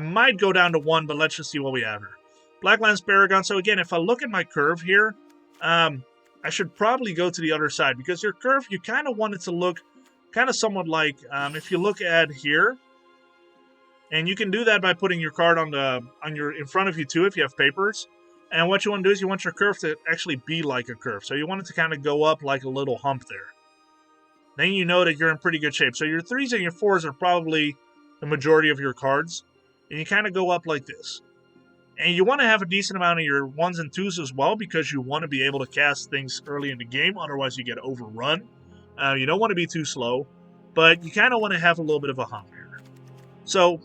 might go down to 1, but let's just see what we have here. Blacklands Paragon. So again, if I look at my curve here, I should probably go to the other side. Because your curve, you kind of want it to look kind of somewhat like, if you look at here, and you can do that by putting your card in front of you too if you have papers. And what you want to do is you want your curve to actually be like a curve. So you want it to kind of go up like a little hump there. Then you know that you're in pretty good shape. So your 3s and your 4s are probably the majority of your cards. And you kind of go up like this. And you want to have a decent amount of your 1s and 2s as well because you want to be able to cast things early in the game. Otherwise you get overrun. You don't want to be too slow, but you kind of want to have a little bit of a hump here. So,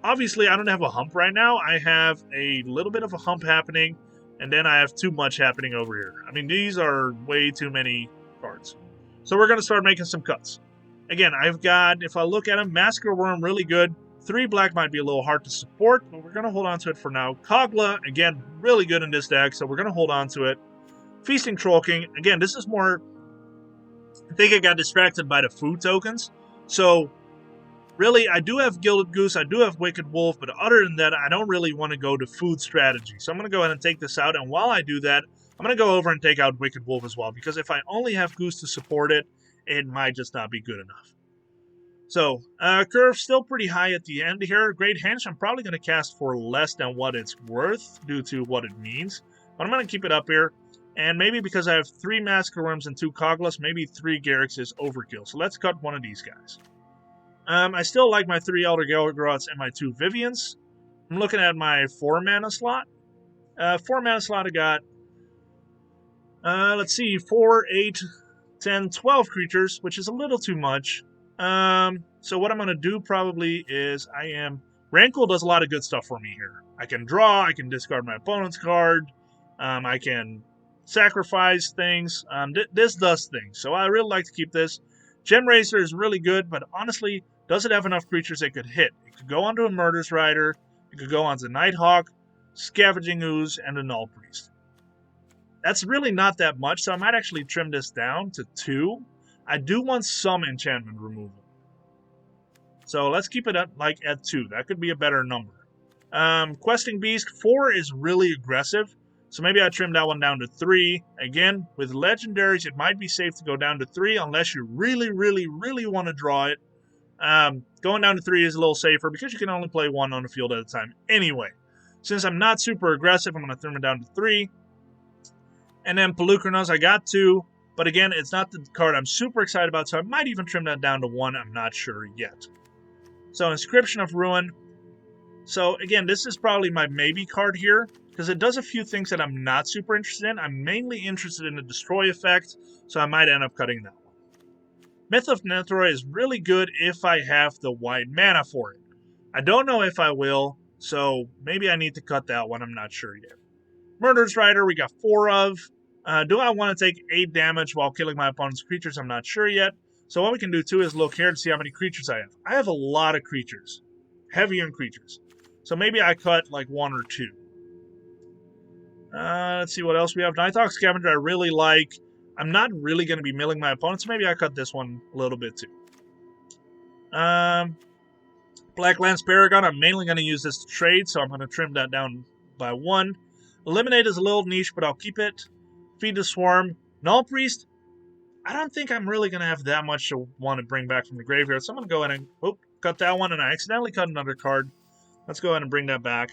obviously, I don't have a hump right now. I have a little bit of a hump happening, and then I have too much happening over here. I mean, these are way too many cards. So we're going to start making some cuts. Again, I've got, if I look at them, Massacre Wurm, really good. 3 black might be a little hard to support, but we're going to hold on to it for now. Kogla, again, really good in this deck, so we're going to hold on to it. Feasting Troll King, again, this is more... I think I got distracted by the food tokens. So, really, I do have Gilded Goose, I do have Wicked Wolf, but other than that, I don't really want to go to food strategy. So I'm going to go ahead and take this out, and while I do that, I'm going to go over and take out Wicked Wolf as well, because if I only have Goose to support it, it might just not be good enough. So, curve still pretty high at the end here. Great Henge, I'm probably going to cast for less than what it's worth due to what it means. But I'm going to keep it up here. And maybe because I have 3 Massacre Wurms and 2 Koglas, maybe 3 Garrux is overkill. So let's cut one of these guys. I still like my 3 Elder Gelgrots and my 2 Vivians. I'm looking at my 4 mana slot. 4 mana slot I got, let's see, 4, 8, 10, 12 creatures, which is a little too much. So what I'm going to do probably is Rankle does a lot of good stuff for me here. I can draw, I can discard my opponent's card, I can sacrifice things. This does things, so I really like to keep this. Gemrazer is really good, but honestly, does it have enough creatures it could hit? It could go onto a Murderous Rider, it could go onto Nighthawk, Scavenging Ooze, and a Null Priest. That's really not that much, so I might actually trim this down to 2. I do want some enchantment removal. So let's keep it at 2. That could be a better number. Questing Beast, 4 is really aggressive. So maybe I trim that one down to 3. Again, with legendaries, it might be safe to go down to 3 unless you really, really, really want to draw it. Going down to 3 is a little safer because you can only play 1 on the field at a time anyway. Since I'm not super aggressive, I'm going to trim it down to 3. And then Pelucranos, I got 2. But again, it's not the card I'm super excited about, so I might even trim that down to 1. I'm not sure yet. So, Inscription of Ruin. So, again, this is probably my maybe card here, because it does a few things that I'm not super interested in. I'm mainly interested in the Destroy effect, so I might end up cutting that one. Myth of Nethroi is really good if I have the white mana for it. I don't know if I will, so maybe I need to cut that one. I'm not sure yet. Murderous Rider, we got 4 of. Do I want to take 8 damage while killing my opponent's creatures? I'm not sure yet. So what we can do too is look here to see how many creatures I have. I have a lot of creatures. Heavy on creatures. So maybe I cut like 1 or 2. Let's see what else we have. Nighthawk Scavenger I really like. I'm not really going to be milling my opponents. Maybe I cut this one a little bit too. Black Lance Paragon, I'm mainly going to use this to trade, so I'm going to trim that down by 1. Eliminate is a little niche, but I'll keep it. Feed the Swarm. Null Priest, I don't think I'm really going to have that much to want to bring back from the graveyard, so I'm going to go ahead and cut that one, and I accidentally cut another card. Let's go ahead and bring that back.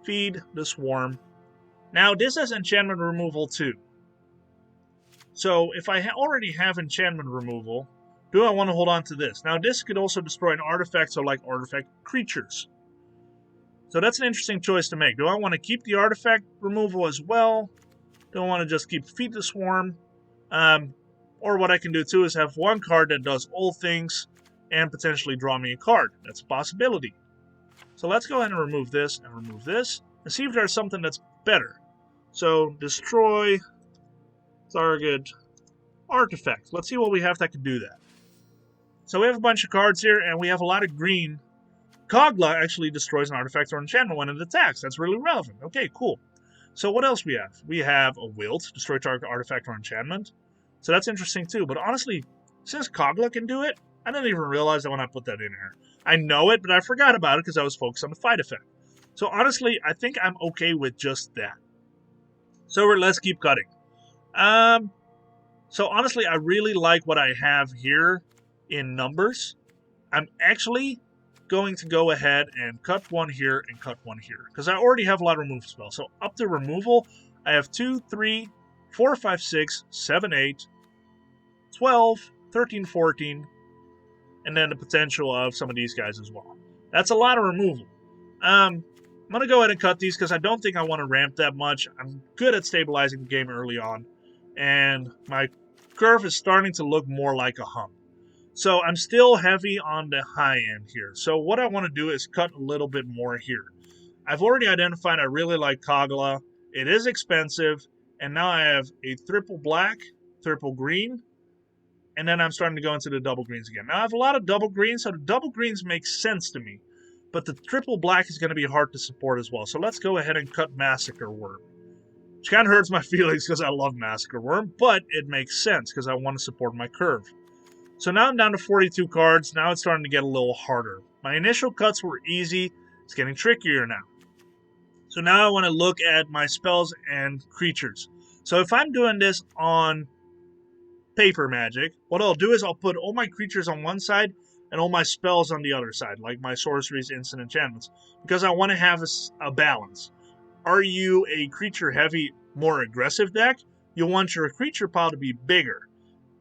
Feed the Swarm. Now, this has enchantment removal too. So, if I already have enchantment removal, do I want to hold on to this? Now, this could also destroy an artifact, so like artifact creatures. So that's an interesting choice to make. Do I want to keep the artifact removal as well? Do I want to just keep Feed the Swarm? Or what I can do too is have one card that does all things and potentially draw me a card. That's a possibility. So let's go ahead and remove this and see if there's something that's better. So destroy target artifact. Let's see what we have that can do that. So we have a bunch of cards here and we have a lot of green. Kogla actually destroys an artifact or enchantment when it attacks. That's really relevant. Okay, cool. So what else we have? We have a Wilt, destroy target artifact or enchantment. So that's interesting too. But honestly, since Kogla can do it, I didn't even realize that when I put that in here. I know it, but I forgot about it because I was focused on the fight effect. So honestly, I think I'm okay with just that. So let's keep cutting. So honestly, I really like what I have here in numbers. I'm actually going to go ahead and cut one here and cut one here because I already have a lot of removal spells. So up to removal, I have 2, 3, 4, 5, 6, 7, 8, 12, 13, 14, and then the potential of some of these guys as well. That's a lot of removal. I'm going to go ahead and cut these because I don't think I want to ramp that much. I'm good at stabilizing the game early on, and my curve is starting to look more like a hump. So I'm still heavy on the high end here. So what I want to do is cut a little bit more here. I've already identified I really like Kogla. It is expensive, and now I have a triple black, triple green, and then I'm starting to go into the double greens again. Now I have a lot of double greens, so the double greens make sense to me, but the triple black is going to be hard to support as well. So let's go ahead and cut Massacre Wurm, which kind of hurts my feelings because I love Massacre Wurm, but it makes sense because I want to support my curve. So now I'm down to 42 cards. Now it's starting to get a little harder. My initial cuts were easy. It's getting trickier now. So now I want to look at my spells and creatures. So if I'm doing this on paper magic, what I'll do is I'll put all my creatures on one side and all my spells on the other side, like my sorceries, instant enchantments, because I want to have a balance. Are you a creature-heavy, more aggressive deck? You'll want your creature pile to be bigger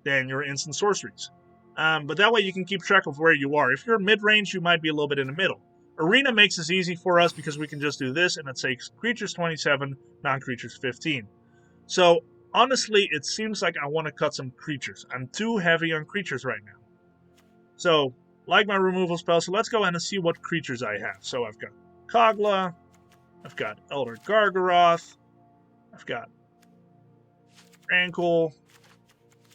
than your instant sorceries. But that way you can keep track of where you are. If you're mid-range, you might be a little bit in the middle. Arena makes this easy for us because we can just do this, and it takes creatures 27, non-creatures 15. So, honestly, it seems like I want to cut some creatures. I'm too heavy on creatures right now. So, like my removal spell, so let's go ahead and see what creatures I have. So I've got Kogla, I've got Elder Gargaroth, I've got Rankle.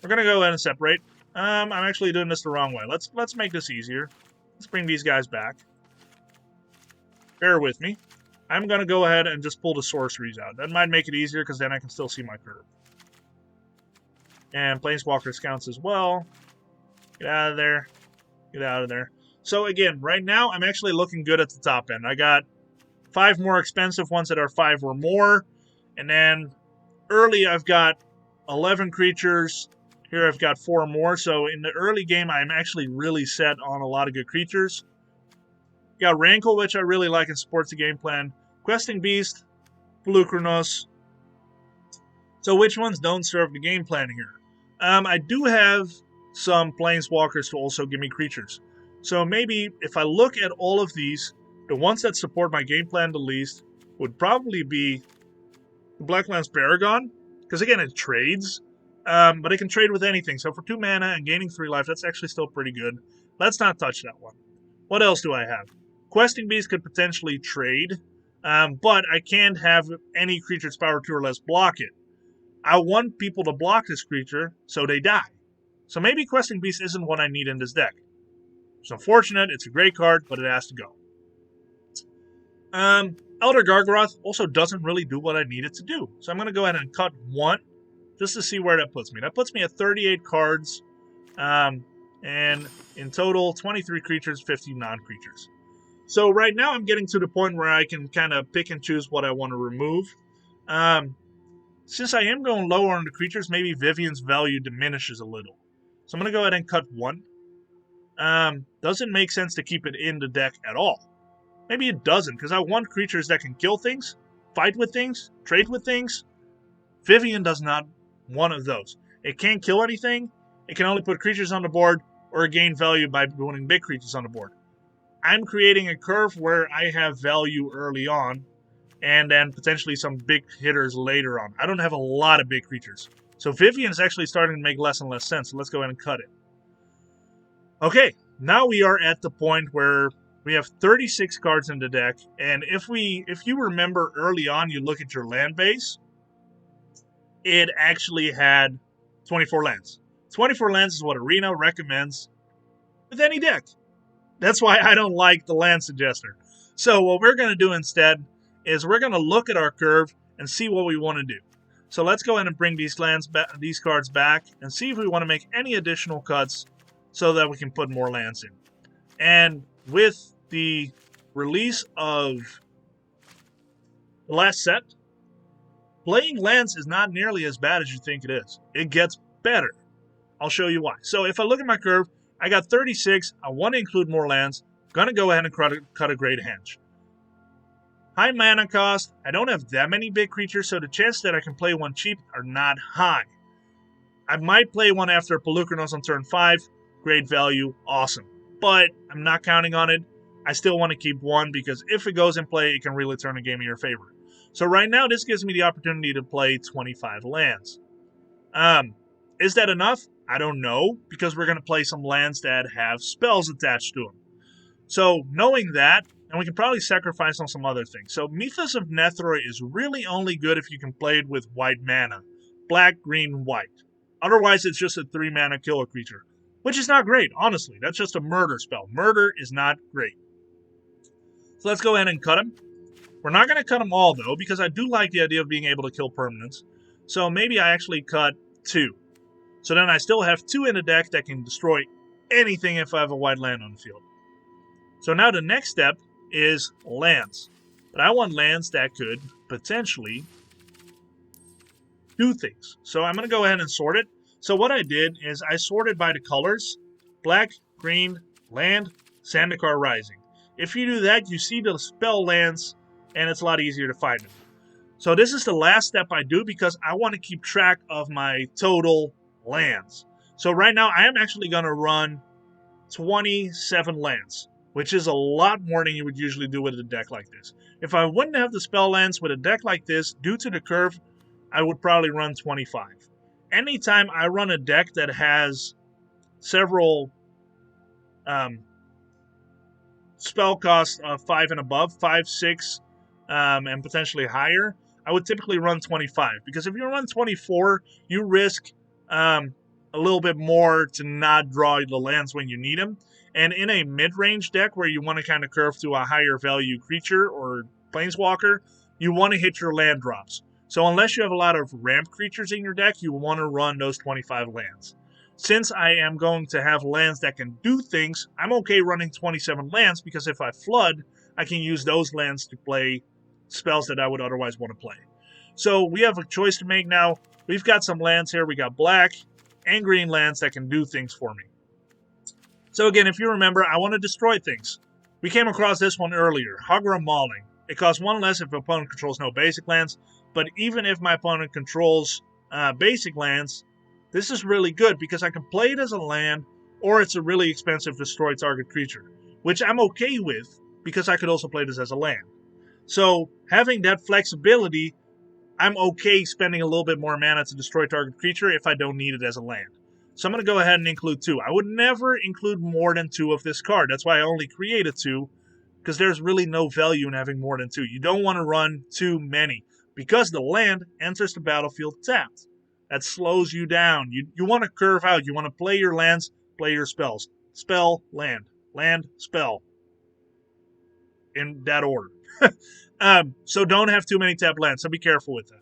We're going to go ahead and separate. I'm actually doing this the wrong way. Let's make this easier. Let's bring these guys back. Bear with me. I'm going to go ahead and just pull the sorceries out. That might make it easier because then I can still see my curve. And Planeswalkers counts as well. Get out of there. Get out of there. So again, right now I'm actually looking good at the top end. I got 5 more expensive ones that are 5 or more. And then early I've got 11 creatures. Here I've got 4 more. So in the early game I'm actually really set on a lot of good creatures. Got Rankle, which I really like and supports the game plan. Questing Beast, Polukranos. So which ones don't serve the game plan here? I do have some Planeswalkers to also give me creatures. So maybe if I look at all of these, the ones that support my game plan the least would probably be the Blacklands Paragon. Because again, it trades. But it can trade with anything. So for 2 mana and gaining 3 life, that's actually still pretty good. Let's not touch that one. What else do I have? Questing Beast could potentially trade, but I can't have any creature's power 2 or less block it. I want people to block this creature so they die. So maybe Questing Beast isn't what I need in this deck. It's unfortunate, it's a great card, but it has to go. Elder Gargaroth also doesn't really do what I need it to do. So I'm going to go ahead and cut 1 just to see where that puts me. That puts me at 38 cards, and in total, 23 creatures, 15 non-creatures. So right now I'm getting to the point where I can kind of pick and choose what I want to remove. Since I am going lower on the creatures, maybe Vivian's value diminishes a little. So I'm going to go ahead and cut 1. Doesn't make sense to keep it in the deck at all. Maybe it doesn't, because I want creatures that can kill things, fight with things, trade with things. Vivian does not one of those. It can't kill anything, it can only put creatures on the board, or gain value by putting big creatures on the board. I'm creating a curve where I have value early on, and then potentially some big hitters later on. I don't have a lot of big creatures. So Vivian is actually starting to make less and less sense, so let's go ahead and cut it. Okay, now we are at the point where we have 36 cards in the deck, and if you remember early on, you look at your land base, it actually had 24 lands. 24 lands is what Arena recommends with any deck. That's why I don't like the land suggester. So what we're going to do instead is we're going to look at our curve and see what we want to do. So let's go ahead and bring these cards back and see if we want to make any additional cuts so that we can put more lands in. And with the release of the last set, playing lands is not nearly as bad as you think it is. It gets better. I'll show you why. So if I look at my curve, I got 36. I want to include more lands. I'm going to go ahead and cut a Great Henge. High mana cost. I don't have that many big creatures, so the chances that I can play one cheap are not high. I might play one after Polukranos on turn 5. Great value. Awesome. But I'm not counting on it. I still want to keep 1 because if it goes in play, it can really turn the game in your favor. So right now, this gives me the opportunity to play 25 lands. Is that enough? I don't know, because we're going to play some lands that have spells attached to them. So knowing that, and we can probably sacrifice on some other things. So Mythos of Nethroi is really only good if you can play it with white mana. Black, green, white. Otherwise, it's just a 3 mana killer creature. Which is not great, honestly. That's just a murder spell. Murder is not great. So let's go ahead and cut them. We're not going to cut them all, though, because I do like the idea of being able to kill permanents. So maybe I actually cut 2. So then I still have 2 in the deck that can destroy anything if I have a white land on the field. So now the next step is lands. But I want lands that could potentially do things. So I'm going to go ahead and sort it. So what I did is I sorted by the colors: black, green, land, Zendikar Rising. If you do that, you see the spell lands, and it's a lot easier to find them. So this is the last step I do because I want to keep track of my total lands. So right now I am actually going to run 27 lands, which is a lot more than you would usually do with a deck like this. If I wouldn't have the spell lands with a deck like this, due to the curve, I would probably run 25. Anytime I run a deck that has several spell costs of 5 and above, 5, 6, and potentially higher, I would typically run 25. Because if you run 24, you risk a little bit more to not draw the lands when you need them. And in a mid-range deck where you want to kind of curve to a higher value creature or planeswalker, you want to hit your land drops. So unless you have a lot of ramp creatures in your deck, you want to run those 25 lands. Since I am going to have lands that can do things, I'm okay running 27 lands because if I flood, I can use those lands to play spells that I would otherwise want to play. So we have a choice to make now. We've got some lands here. We got black and green lands that can do things for me. So again, if you remember, I want to destroy things. We came across this one earlier, Hagra Mauling. It costs 1 less if the opponent controls no basic lands, but even if my opponent controls basic lands, this is really good because I can play it as a land, or it's a really expensive destroy target creature, which I'm okay with because I could also play this as a land. So having that flexibility, I'm okay spending a little bit more mana to destroy target creature if I don't need it as a land. So I'm going to go ahead and include 2. I would never include more than 2 of this card. That's why I only created 2, because there's really no value in having more than 2. You don't want to run too many, because the land enters the battlefield tapped. That slows you down. You want to curve out. You want to play your lands, play your spells. Spell, land. Land, spell. In that order. So don't have too many tapped lands, so be careful with that.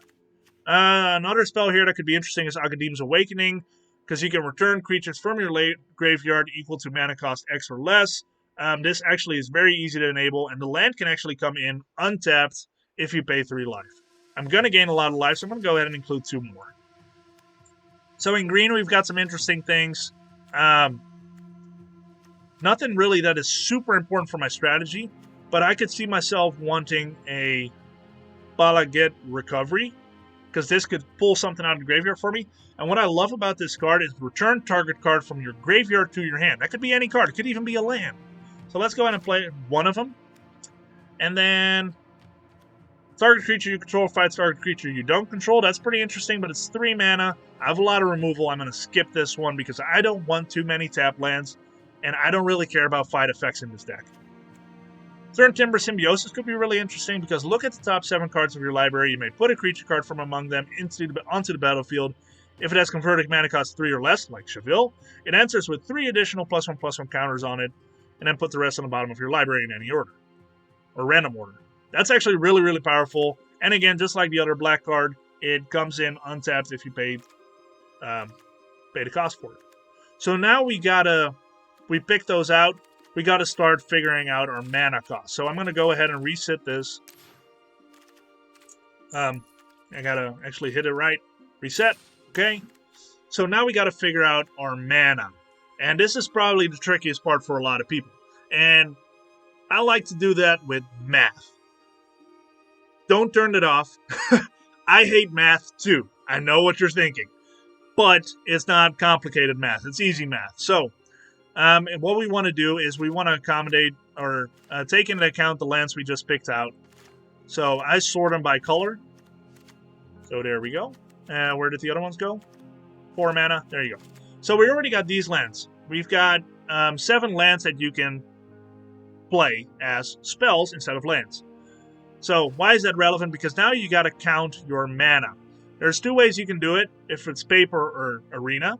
Another spell here that could be interesting is Akadem's Awakening, because you can return creatures from your graveyard equal to mana cost X or less. This actually is very easy to enable, and the land can actually come in untapped if you pay 3 life. I'm going to gain a lot of life, so I'm going to go ahead and include 2 more. So in green, we've got some interesting things. Nothing really that is super important for my strategy, but I could see myself wanting a Bala Get Recovery, because this could pull something out of the graveyard for me. And what I love about this card is return target card from your graveyard to your hand. That could be any card. It could even be a land. So let's go ahead and play one of them. And then target creature you control fights target creature you don't control. That's pretty interesting, but it's 3 mana. I have a lot of removal. I'm going to skip this one because I don't want too many tap lands, and I don't really care about fight effects in this deck. Third Timber Symbiosis could be really interesting because look at the top 7 cards of your library. You may put a creature card from among them onto the battlefield. If it has converted mana cost 3 or less, like Cheville, it enters with 3 additional +1/+1 counters on it, and then put the rest on the bottom of your library in any order, or random order. That's actually really, really powerful. And again, just like the other black card, it comes in untapped if you paid the cost for it. So now we picked those out. We got to start figuring out our mana cost. So I'm going to go ahead and reset this. I got to actually hit it right. Reset. Okay. So now we got to figure out our mana. And this is probably the trickiest part for a lot of people. And I like to do that with math. Don't turn it off. I hate math too. I know what you're thinking. But it's not complicated math. It's easy math. So and what we want to do is we want to accommodate or take into account the lands we just picked out. So I sort them by color. So there we go. Where did the other ones go? 4 mana. There you go. So we already got these lands. We've got 7 lands that you can play as spells instead of lands. So why is that relevant? Because now you got to count your mana. There's 2 ways you can do it, if it's paper or arena.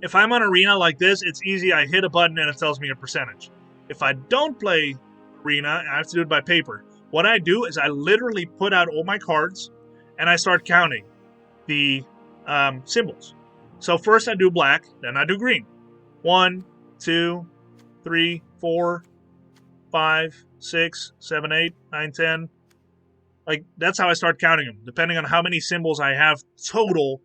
If I'm on arena like this, it's easy. I hit a button and it tells me a percentage. If I don't play arena, I have to do it by paper. What I do is I literally put out all my cards and I start counting the symbols. So first I do black, then I do green. 1, 2, 3, 4, 5, 6, 7, 8, 9, 10. Like, that's how I start counting them, depending on how many symbols I have total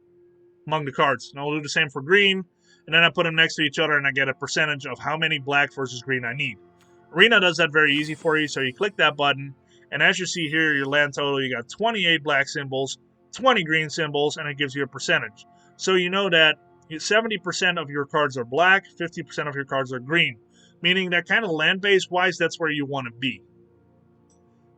among the cards. And I'll do the same for green, and then I put them next to each other and I get a percentage of how many black versus green I need. Arena does that very easy for you, so you click that button, and as you see here, your land total, you got 28 black symbols, 20 green symbols, and it gives you a percentage. So you know that 70% of your cards are black, 50% of your cards are green, meaning that kind of land-based wise, that's where you want to be.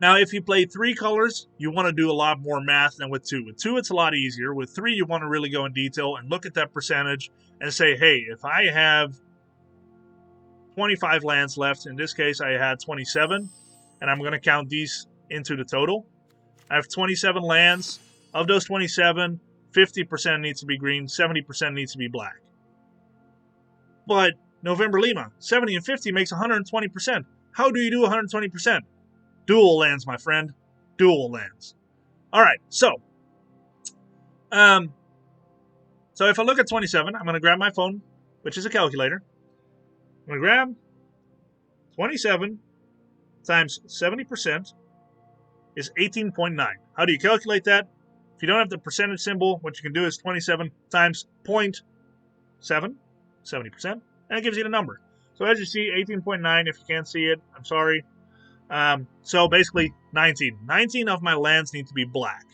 Now, if you play 3 colors, you want to do a lot more math than with 2. With 2, it's a lot easier. With 3, you want to really go in detail and look at that percentage and say, hey, if I have 25 lands left, in this case I had 27, and I'm going to count these into the total. I have 27 lands. Of those 27, 50% needs to be green, 70% needs to be black. But November Lima, 70 and 50 makes 120%. How do you do 120%? Dual lands, my friend. Dual lands. All right, so if I look at 27, I'm going to grab my phone, which is a calculator. I'm going to grab 27 times 70% is 18.9. How do you calculate that? If you don't have the percentage symbol, what you can do is 27 times 0.7, 70%, and it gives you the number. So as you see, 18.9, if you can't see it, I'm sorry. So basically 19. 19 of my lands need to be black.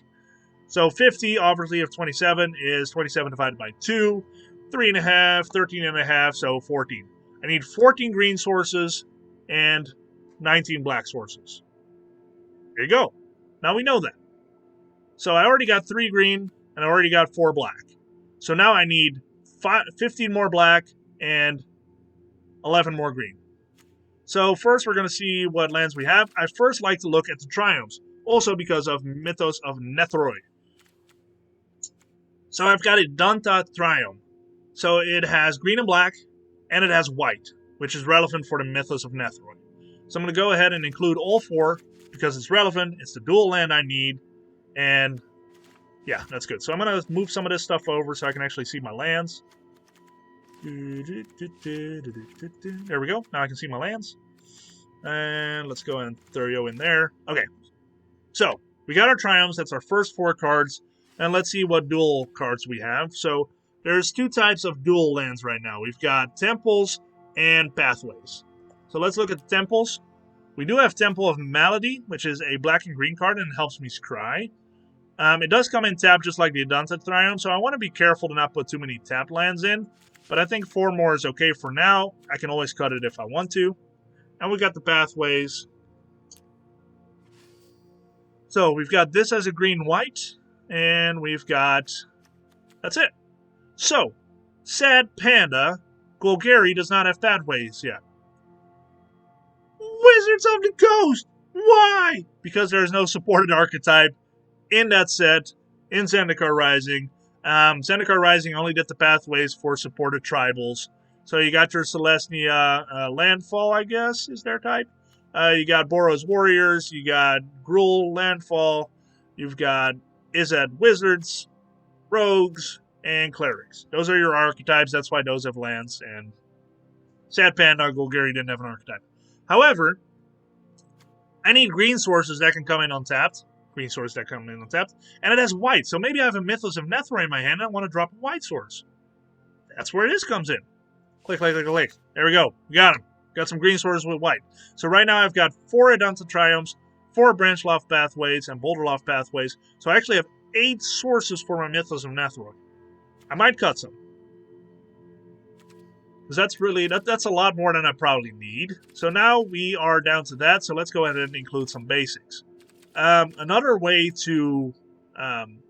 So 50, obviously, of 27 is 27 divided by 2, 3.5, 13.5, so 14. I need 14 green sources and 19 black sources. There you go. Now we know that. So I already got 3 green and I already got 4 black. So now I need 15 more black and 11 more green. So first we're going to see what lands we have. I first like to look at the triomes, also because of Mythos of Nethroi. So I've got a Danta triome. So it has green and black, and it has white, which is relevant for the Mythos of Nethroi. So I'm going to go ahead and include all 4 because it's relevant. It's the dual land I need, and yeah, that's good. So I'm going to move some of this stuff over so I can actually see my lands. There we go. Now I can see my lands. And let's go and throw you in there. Okay. So we got our triomes. That's our first 4 cards. And let's see what dual cards we have. So there's 2 types of dual lands right now. We've got temples and pathways. So let's look at the temples. We do have Temple of Malady, which is a black and green card and helps me scry. It does come in tap just like the Adanta Triome, so I want to be careful to not put too many tap lands in. But I think 4 more is okay for now. I can always cut it if I want to. And we got the pathways. So we've got this as a green-white, and we've got... that's it. So, Sad Panda, Golgari does not have pathways yet. Wizards of the Coast! Why? Because there's no supported archetype in that set, in Zendikar Rising. Zendikar Rising only did the pathways for supported tribals. So you got your Celestia Landfall, I guess, is their type. You got Boros Warriors, you got Gruul Landfall, you've got Izzet Wizards, Rogues, and Clerics. Those are your archetypes, that's why those have lands, and Sad Panda Golgari didn't have an archetype. However, I need green sources that can come in untapped. Green source that come in untapped. And it has white, so maybe I have a Mythos of Nethroi in my hand and I want to drop a white source. That's where this comes in. Click, click, click, click. There we go. We got them. Got some green sources with white. So right now I've got 4 Adanta Triomes, 4 Branchloft Pathways, and Boulderloft Pathways. So I actually have 8 sources for my Mythos of Nethroi. I might cut some. Because that's really, that's a lot more than I probably need. So now we are down to that, so let's go ahead and include some basics. Another way to kind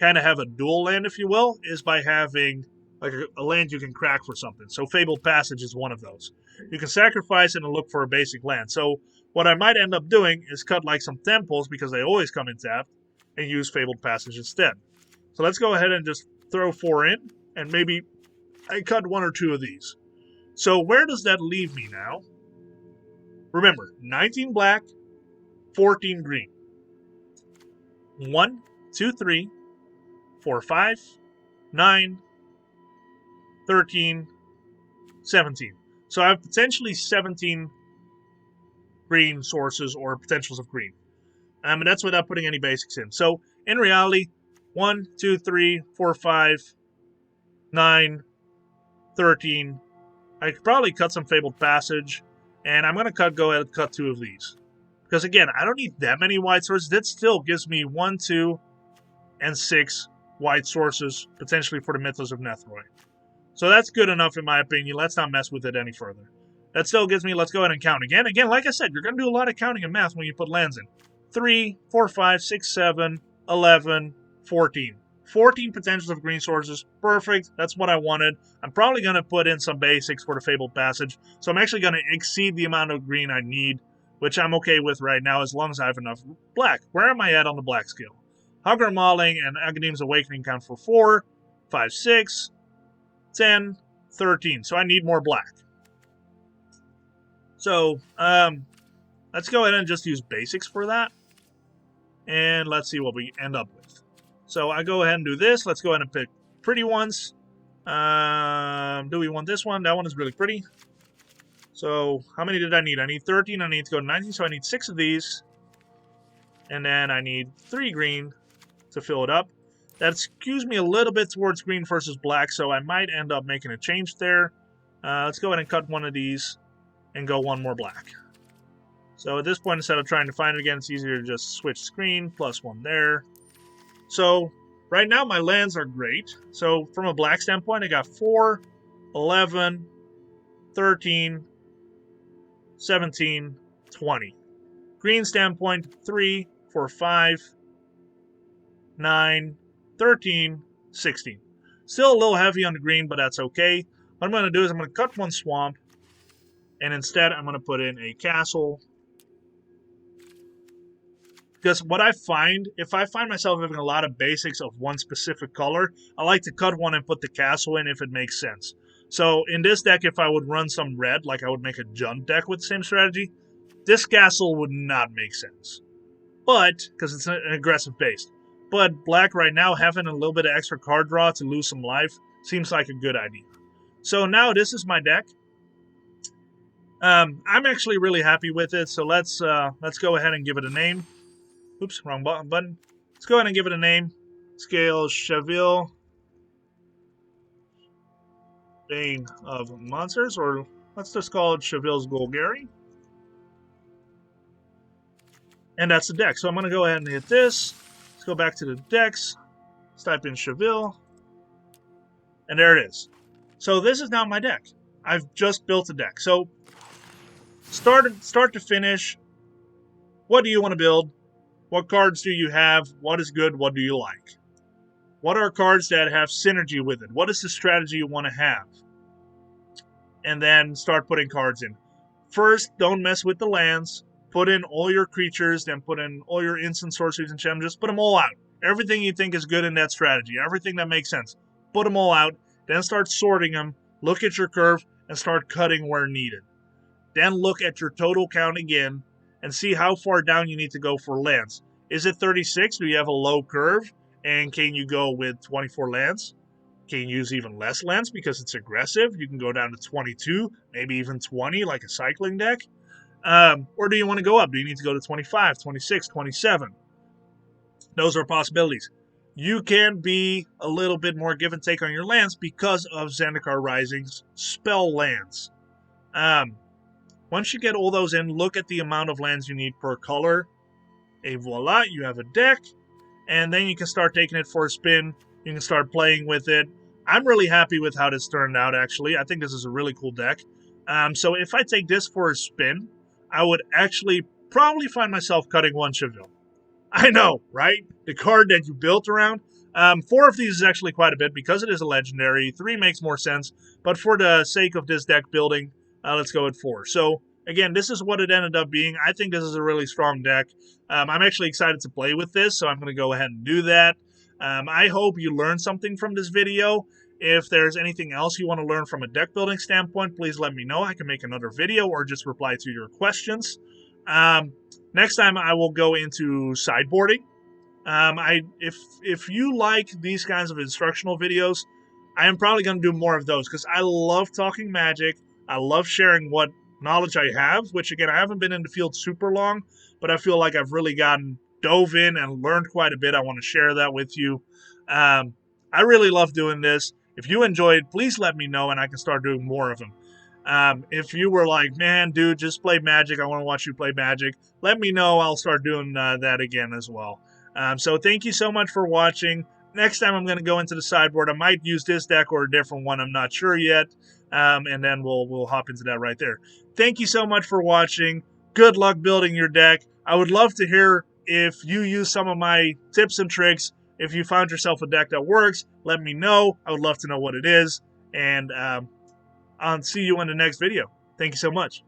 kind of have a dual land, if you will, is by having like a land you can crack for something. So Fabled Passage is one of those. You can sacrifice it and look for a basic land. So what I might end up doing is cut like some temples, because they always come in tapped, and use Fabled Passage instead. So let's go ahead and just throw 4 in, and maybe I cut 1 or 2 of these. So where does that leave me now? Remember, 19 black, 14 green. 1, 2, 3, 4, 5, 9, 13, 17. So I have potentially 17 green sources or potentials of green. And that's without putting any basics in. So in reality, 1, 2, 3, 4, 5, 9, 13. I could probably cut some Fabled Passage, and I'm going to go ahead and cut 2 of these. Because again, I don't need that many white sources. That still gives me 1, 2, and 6 white sources, potentially for the Mythos of Nethroi. So that's good enough in my opinion. Let's not mess with it any further. That still gives me, let's go ahead and count again. Again, like I said, you're going to do a lot of counting and math when you put lands in. 3, 4, 5, 6, 7, 11, 14. 14 potentials of green sources. Perfect. That's what I wanted. I'm probably going to put in some basics for the Fabled Passage. So I'm actually going to exceed the amount of green I need, which I'm okay with right now as long as I have enough black. Where am I at on the black scale? Hogger Mauling and Agadeem's Awakening count for 4, 5, 6, 10, 13. So I need more black. So let's go ahead and just use basics for that. And let's see what we end up with. So I go ahead and do this. Let's go ahead and pick pretty ones. Do we want this one? That one is really pretty. So how many did I need? I need 13. I need to go to 19. So I need 6 of these. And then I need 3 green to fill it up. That skews me a little bit towards green versus black, so I might end up making a change there. Let's go ahead and cut 1 of these and go 1 more black. So at this point, instead of trying to find it again, it's easier to just switch screen, plus 1 there. So right now my lands are great. So from a black standpoint, I got 4, 11, 13, 17, 20. Green standpoint, 3, 4, 5, 9, 13, 16. Still a little heavy on the green, but that's okay. What I'm going to do is I'm going to cut 1 swamp, and instead I'm going to put in a castle. Because what I find, if I find myself having a lot of basics of one specific color, I like to cut 1 and put the castle in if it makes sense. So in this deck, if I would run some red, like I would make a Jund deck with the same strategy, this castle would not make sense. But, because it's an aggressive base. But black right now, having a little bit of extra card draw to lose some life, seems like a good idea. So now this is my deck. I'm actually really happy with it, so let's go ahead and give it a name. Oops, wrong button. Let's go ahead and give it a name. Scale Cheville Bane of Monsters, or let's just call it Cheville's Golgari. And that's the deck. So I'm going to go ahead and hit this. Let's go back to the decks. Let's type in Cheville. And there it is. So this is now my deck. I've just built a deck. So start to finish, what do you want to build? What cards do you have? What is good? What do you like? What are cards that have synergy with it? What is the strategy you want to have? And then start putting cards in. First, don't mess with the lands. Put in all your creatures, then put in all your instant sorceries and gems. Just put them all out. Everything you think is good in that strategy. Everything that makes sense. Put them all out. Then start sorting them. Look at your curve and start cutting where needed. Then look at your total count again and see how far down you need to go for lands. Is it 36? Do you have a low curve? And can you go with 24 lands? Can you use even less lands because it's aggressive? You can go down to 22, maybe even 20 like a cycling deck. Or do you want to go up? Do you need to go to 25, 26, 27? Those are possibilities. You can be a little bit more give and take on your lands because of Zendikar Rising's spell lands. Once you get all those in, look at the amount of lands you need per color. Et voila, you have a deck. And then you can start taking it for a spin. You can start playing with it. I'm really happy with how this turned out, actually. I think this is a really cool deck. So if I take this for a spin, I would actually probably find myself cutting 1 Cheville. I know, right? The card that you built around. Four of these is actually quite a bit because it is a legendary. Three makes more sense, but for the sake of this deck building, let's go with four. So again, this is what it ended up being. I think this is a really strong deck. I'm actually excited to play with this, so I'm going to go ahead and do that. I hope you learned something from this video. If there's anything else you want to learn from a deck building standpoint, please let me know. I can make another video or just reply to your questions. Next time I will go into sideboarding. If you like these kinds of instructional videos, I am probably going to do more of those because I love talking Magic. I love sharing what knowledge I have, which again, I haven't been in the field super long, but I feel like I've really dove in and learned quite a bit. I want to share that with you. I really love doing this. If you enjoyed, please let me know and I can start doing more of them. If you were like, man, dude, just play Magic, I want to watch you play Magic, let me know. I'll start doing that again as well. So thank you so much for watching. Next time I'm going to go into the sideboard. I might use this deck or a different one. I'm not sure yet. And then we'll hop into that right there. Thank you so much for watching. Good luck building your deck. I would love to hear if you use some of my tips and tricks. If you found yourself a deck that works, let me know. I would love to know what it is. And I'll see you in the next video. Thank you so much.